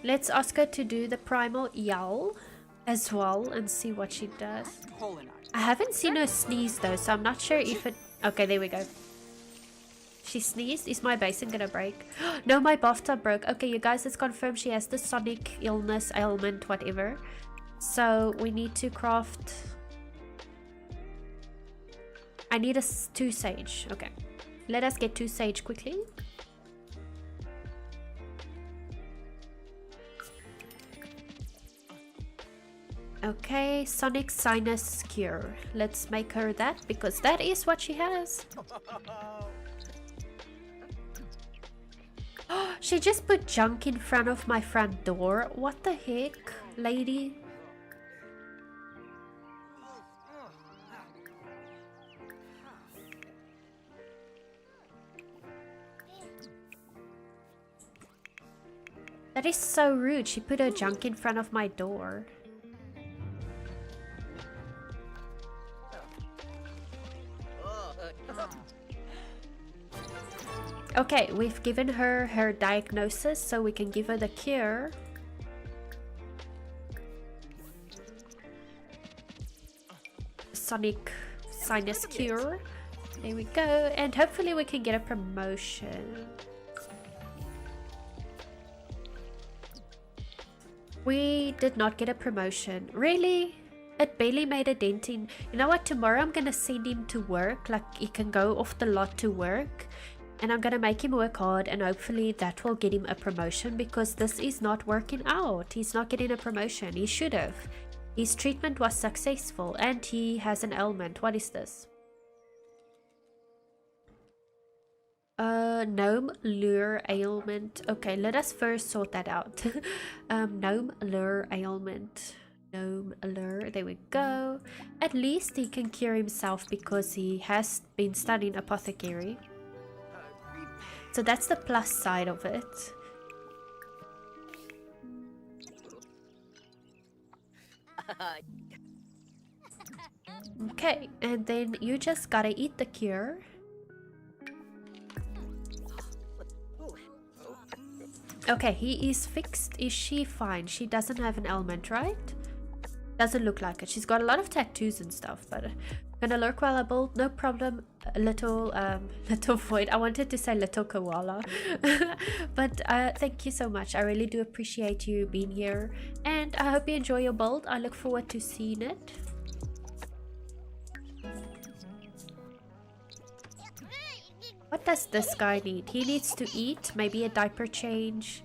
Let's ask her to do the primal yell as well and see what she does. I haven't seen her sneeze though, so I'm not sure if it... Okay, there we go. She sneezed. Is my basin gonna break? No, my bathtub broke. Okay, you guys, it's confirmed she has the sonic illness, ailment, whatever. So we need to craft... I need 2 sage. Okay. Let us get 2 sage quickly. Okay, sonic sinus cure. Let's make her that because that is what she has. She just put junk in front of my front door. What the heck, lady? That is so rude. She put her junk in front of my door. Okay, we've given her her diagnosis, so we can give her the cure. Sonic sinus cure. There we go. And hopefully we can get a promotion. We did not get a promotion. Really? It barely made a dent in... You know what? Tomorrow I'm gonna send him to work. Like, he can go off the lot to work. And I'm gonna make him work hard. And hopefully that will get him a promotion. Because this is not working out. He's not getting a promotion. He should have. His treatment was successful. And he has an ailment. What is this? Gnome lure ailment. Okay, let us first sort that out. Gnome lure ailment. Gnome lure. There we go. At least he can cure himself because he has been studying apothecary. So that's the plus side of it. Okay, and then you just gotta eat the cure. Okay, he is fixed. Is she fine? She doesn't have an ailment, right? Doesn't look like it. She's got a lot of tattoos and stuff, but gonna lurk while I build. No problem. Little void. I wanted to say little koala. But thank you so much. I really do appreciate you being here. And I hope you enjoy your build. I look forward to seeing it. What does this guy need? He needs to eat, maybe a diaper change.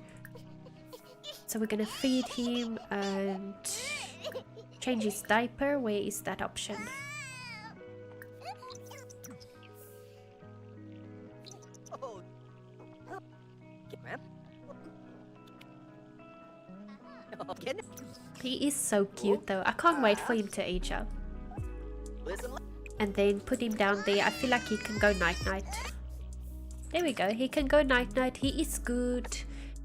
So we're gonna feed him and change his diaper. Where is that option? He is so cute though. I can't wait for him to age up. And then put him down there. I feel like he can go night-night. There we go. He can go night-night. He is good.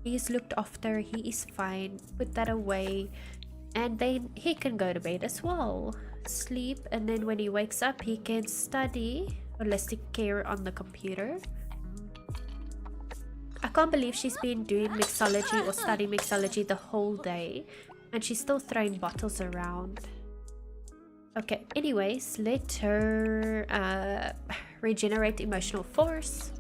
He is looked after. He is fine. Put that away. And then he can go to bed as well. Sleep. And then when he wakes up, he can study holistic care on the computer. I can't believe she's been doing mixology or studying mixology the whole day. And she's still throwing bottles around. Okay. Anyways, let her regenerate emotional force.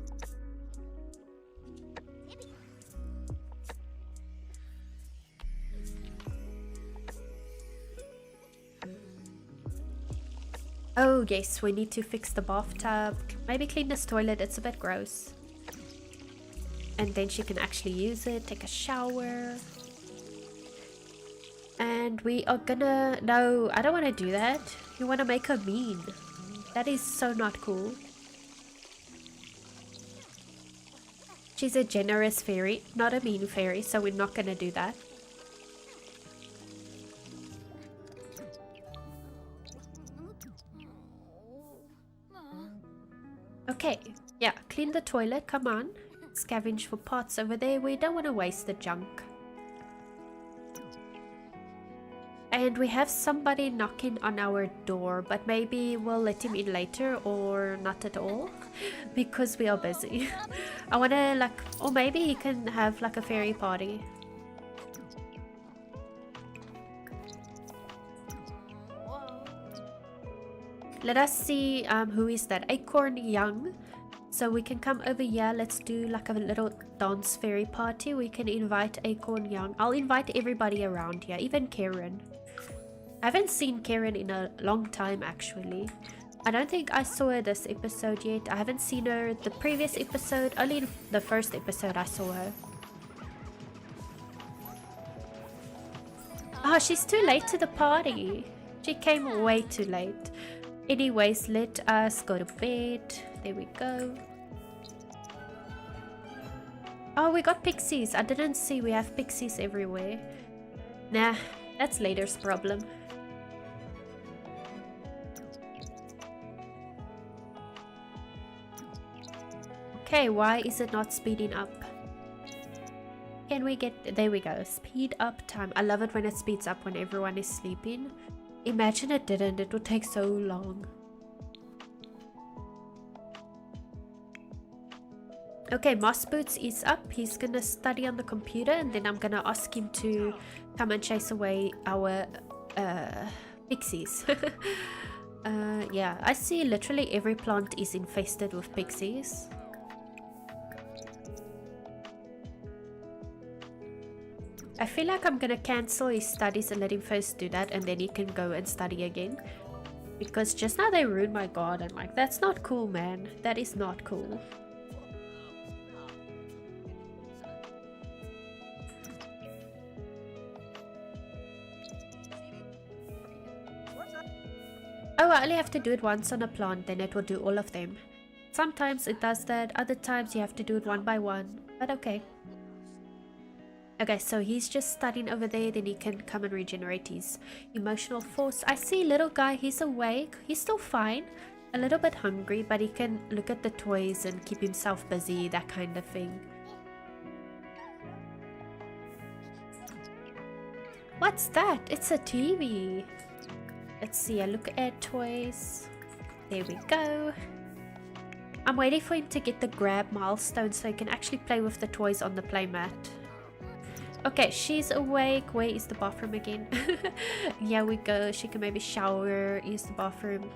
Oh yes, we need to fix the bathtub. Maybe clean this toilet, it's a bit gross. And then she can actually use it, take a shower. And we are gonna... No, I don't want to do that. You want to make her mean. That is so not cool. She's a generous fairy, not a mean fairy, so we're not gonna do that. Okay, yeah, clean the toilet, come on. Scavenge for pots over there. We don't want to waste the junk. And we have somebody knocking on our door, but maybe we'll let him in later or not at all because we are busy. I wanna like, or maybe he can have like a fairy party. Let us see who is that? Acorn Young. So we can come over here. Let's do like a little dance fairy party. We can invite Acorn Young. I'll invite everybody around here, even Karen. I haven't seen Karen in a long time actually. I don't think I saw her this episode yet. I haven't seen her the previous episode. Only in the first episode I saw her. Oh, she's too late to the party. She came way too late. Anyways, let us go to bed. There we go. Oh, we got pixies. I didn't see we have pixies everywhere. Nah, that's later's problem. Okay, why is it not speeding up? Can we get... There we go. Speed up time. I love it when it speeds up when everyone is sleeping. Imagine it didn't. It would take so long. Okay, Moss Boots is up. He's gonna study on the computer and then I'm gonna ask him to come and chase away our pixies. Yeah, I see literally every plant is infested with pixies. I feel like I'm gonna cancel his studies and let him first do that and then he can go and study again. Because just now they ruined my garden. Like, that's not cool, man. That is not cool. Oh, I only have to do it once on a plant, then it will do all of them. Sometimes it does that, other times you have to do it one by one, but okay. Okay, so he's just studying over there, then he can come and regenerate his emotional force. I see little guy, he's awake, he's still fine, a little bit hungry, but he can look at the toys and keep himself busy, that kind of thing. What's that? It's a TV. Let's see, I look at toys. There we go. I'm waiting for him to get the grab milestone so he can actually play with the toys on the playmat. Okay, she's awake. Where is the bathroom again? Here we go. She can maybe shower, use the bathroom.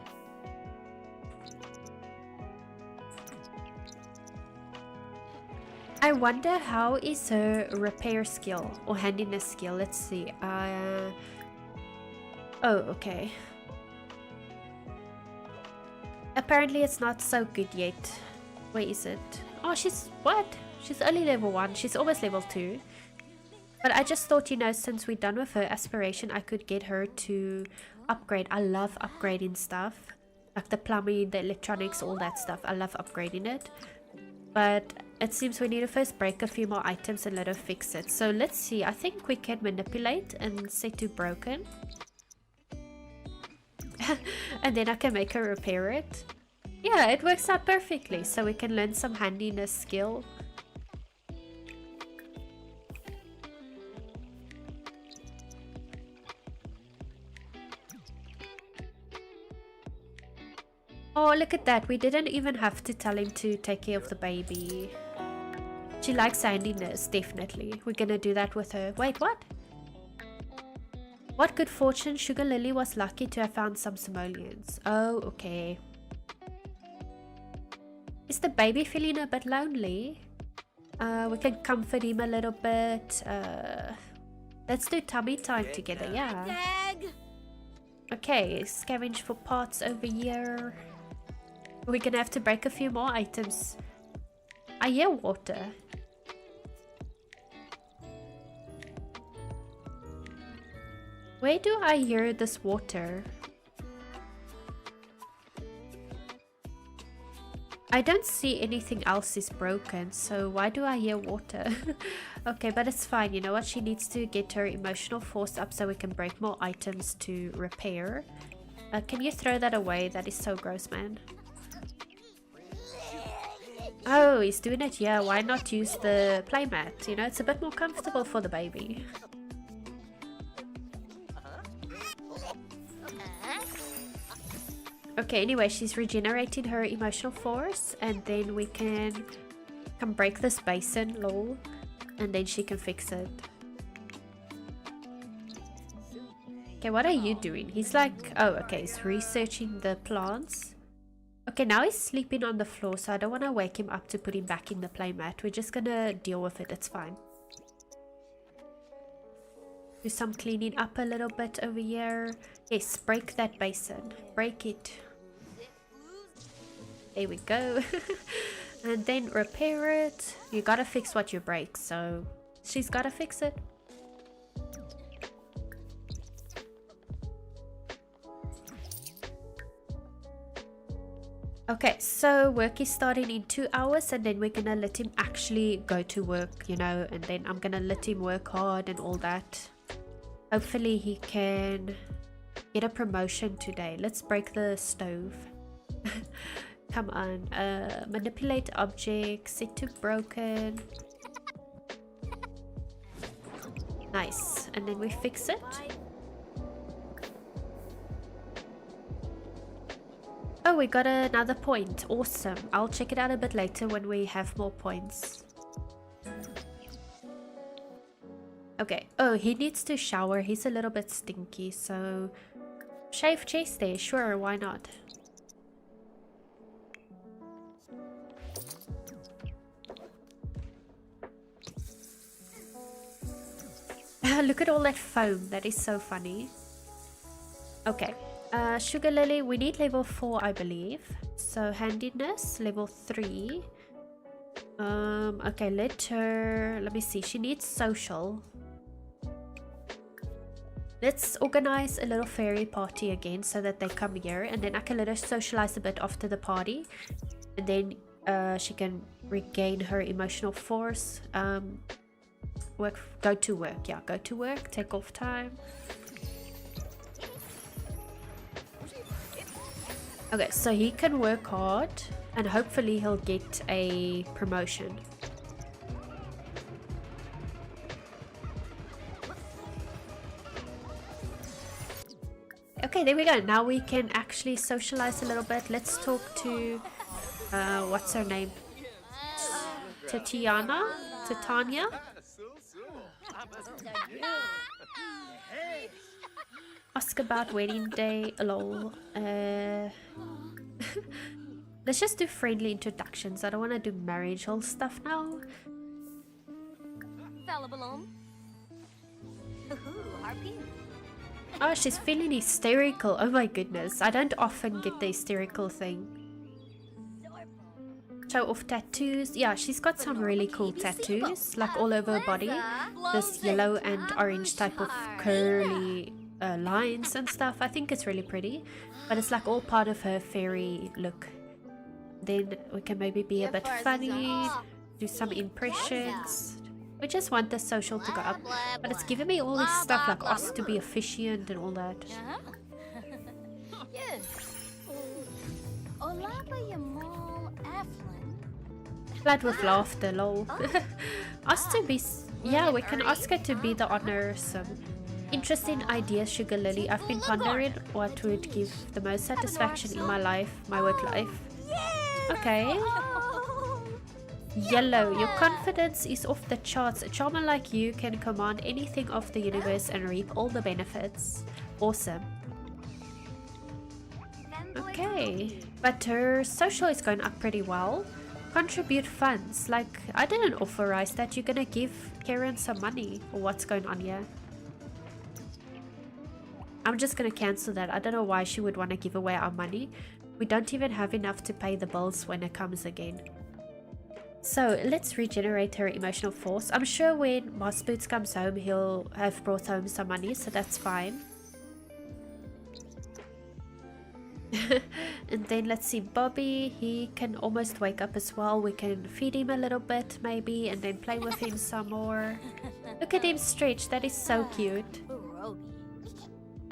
I wonder how is her repair skill or handiness skill. Let's see. Oh, okay. Apparently it's not so good yet. Where is it? Oh, she's... What? She's only level 1. She's almost level 2. But I just thought, you know, since we're done with her aspiration, I could get her to upgrade. I love upgrading stuff. Like the plumbing, the electronics, all that stuff. I love upgrading it. But it seems we need to first break a few more items and let her fix it. So let's see. I think we can manipulate and set to broken. And then I can make her repair it. Yeah, it works out perfectly. So we can learn some handiness skill. Oh, look at that. We didn't even have to tell him to take care of the baby. She likes handiness, definitely. We're gonna do that with her. Wait, what? What good fortune. Sugarlilly was lucky to have found some simoleons. Oh, okay. Is the baby feeling a bit lonely? We can comfort him a little bit. Let's do tummy time together, yeah. Okay, scavenge for parts over here. We're gonna have to break a few more items. I hear water. Where do I hear this water? I don't see anything else is broken, so why do I hear water? Okay, but it's fine. You know what? She needs to get her emotional force up so we can break more items to repair. Can you throw that away? That is so gross, man. Oh, he's doing it. Yeah, why not use the playmat? You know, it's a bit more comfortable for the baby. Okay, anyway, she's regenerating her emotional force, and then we can break this basin, lol, and then she can fix it. Okay, what are you doing? He's like, oh, okay, he's researching the plants. Okay, now he's sleeping on the floor, so I don't want to wake him up to put him back in the playmat. We're just gonna deal with it, it's fine. Do some cleaning up a little bit over here. Yes, break that basin. Break it. There we go. And then repair it. You gotta fix what you break, so she's gotta fix it. Okay, so work is starting in 2 hours, and then we're gonna let him actually go to work, you know, and then I'm gonna let him work hard and all that. Hopefully he can get a promotion today. Let's break the stove. Come on. Manipulate objects. Set to broken. Nice. And then we fix it. Oh, we got another point. Awesome. I'll check it out a bit later when we have more points. Okay. Oh, he needs to shower. He's a little bit stinky, so... Shave chest there. Sure, why not? Look at all that foam. That is so funny. Okay. Sugarlilly, we need level 4, I believe. So, handiness, level 3. Okay, let me see. She needs social. Let's organize a little fairy party again so that they come here, and then I can let her socialize a bit after the party, and then she can regain her emotional force. Go to work. Yeah, go to work. Take off time. Okay, so he can work hard, and hopefully he'll get a promotion. Okay, there we go. Now we can actually socialize a little bit. Let's talk to, what's her name? Tatiana? Ask about wedding day. Lol. Let's just do friendly introductions. I don't want to do marriageable stuff now. Oh, she's feeling hysterical. Oh my goodness. I don't often get the hysterical thing. Show off tattoos. Yeah, she's got some really cool tattoos, like all over her body. This yellow and orange type of curly lines and stuff. I think it's really pretty, but it's like all part of her fairy look. Then we can maybe be a bit funny, do some impressions. We just want the social to go up, but it's giving me all this stuff like us to be efficient and all that. Glad with laughter, lol. Us to be... Yeah, we can ask her to be the honor. Some interesting ideas, Sugarlilly. I've been pondering what would give the most satisfaction in my life, my work life. Okay. Yellow, your confidence is off the charts. A charmer like you can command anything of the universe and reap all the benefits. Awesome. Okay, but her social is going up pretty well. Contribute funds. Like, I didn't authorize that. You're gonna give Karen some money, or what's going on here? I'm just gonna cancel that. I don't know why she would want to give away our money. We don't even have enough to pay the bills when it comes again. So let's regenerate her emotional force. I'm sure when Moss Boots comes home, he'll have brought home some money, so that's fine. And then let's see, Bobby, he can almost wake up as well. We can feed him a little bit maybe, and then play with him some more. Look at him stretch, that is so cute.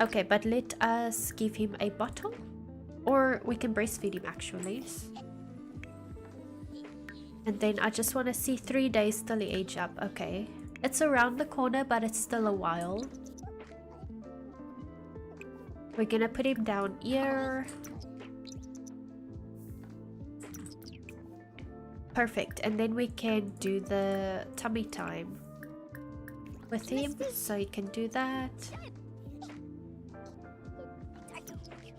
Okay, but let us give him a bottle, or we can breastfeed him actually. And then I just want to see 3 days till he age up. Okay, it's around the corner, but it's still a while. We're gonna put him down here. Perfect. And then we can do the tummy time with him, so you can do that.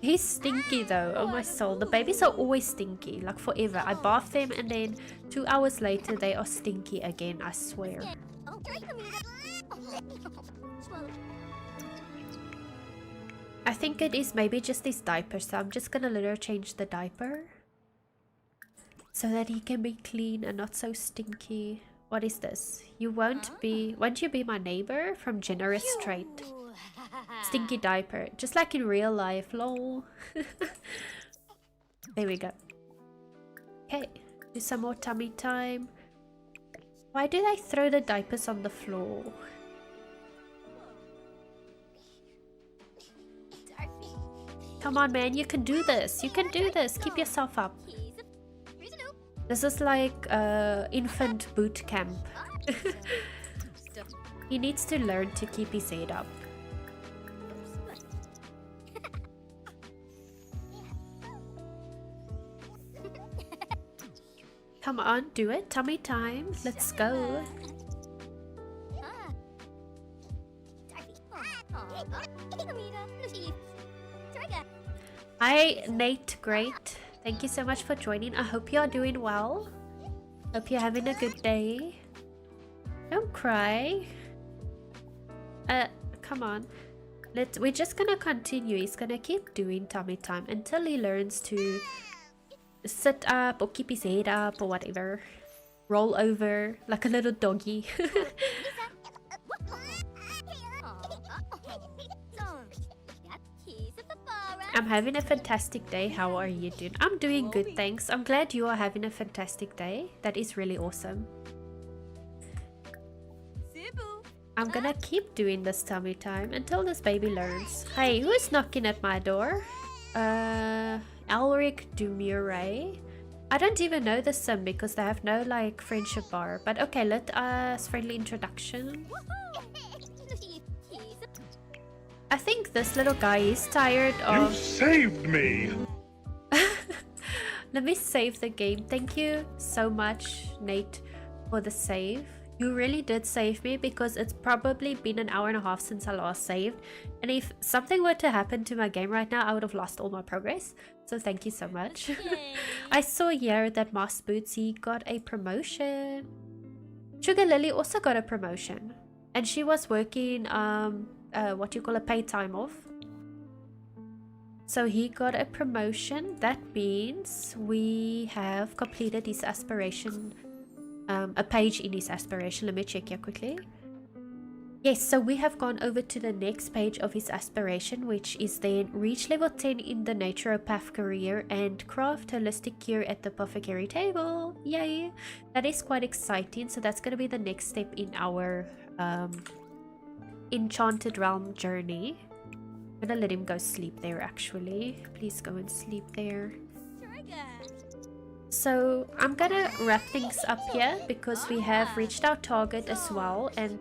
He's stinky though, oh my soul. The babies are always stinky, like forever. I bath them and then 2 hours later they are stinky again, I swear. I think it is maybe just his diaper, so I'm just gonna let her change the diaper so that he can be clean and not so stinky. What is this? Won't you be my neighbor? From Generous Trait. Stinky diaper, just like in real life, lol. There we go. Okay, do some more tummy time. Why do they throw the diapers on the floor? Come on, man, you can do this. You can do this. Keep yourself up. This is like infant boot camp. He needs to learn to keep his head up. Come on, do it. Tummy time. Let's go. Hi, Nate. Great. Thank you so much for joining. I hope you are doing well. Hope you're having a good day. Don't cry. Come on. We're just gonna continue. He's gonna keep doing tummy time until he learns to sit up or keep his head up or whatever. Roll over like a little doggy. I'm having a fantastic day. How are you doing? I'm doing good, thanks. I'm glad you are having a fantastic day. That is really awesome. I'm gonna keep doing this tummy time until this baby learns. Hey, who is knocking at my door? Elric Dumure. I don't even know the sim because they have no like friendship bar. But okay, let us friendly introduction. I think this little guy is tired of... You saved me! Let me save the game. Thank you so much, Nate, for the save. You really did save me because it's probably been an hour and a half since I last saved. And if something were to happen to my game right now, I would have lost all my progress. So thank you so much. I saw here that Moss Bootsy got a promotion. Sugarlilly also got a promotion. And she was working... what you call a paid time off. So he got a promotion. That means we have completed his aspiration, a page in his aspiration. Let me check here quickly. Yes, so we have gone over to the next page of his aspiration, which is then reach level 10 in the Naturopath career and craft holistic cure at the apothecary table. Yay! That is quite exciting. So that's going to be the next step in our Enchanted Realm journey. I'm gonna let him go sleep there actually. Please go and sleep there. So I'm gonna wrap things up here because we have reached our target as well, and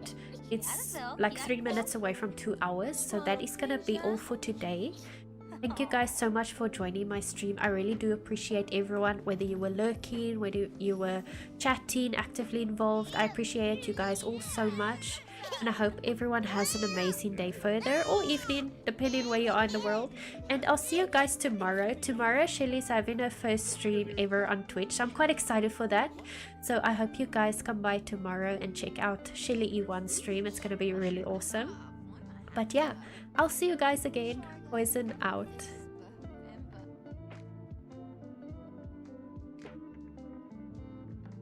it's like 3 minutes away from 2 hours. So that is gonna be all for today. Thank you guys so much for joining my stream. I really do appreciate everyone, whether you were lurking, whether you were chatting, actively involved. I appreciate you guys all so much. And I hope everyone has an amazing day further, or evening, depending where you are in the world. And I'll see you guys tomorrow. Tomorrow, Shelly's having her first stream ever on Twitch. So I'm quite excited for that. So I hope you guys come by tomorrow and check out Shelly E1's stream. It's going to be really awesome. But yeah, I'll see you guys again. Poison out.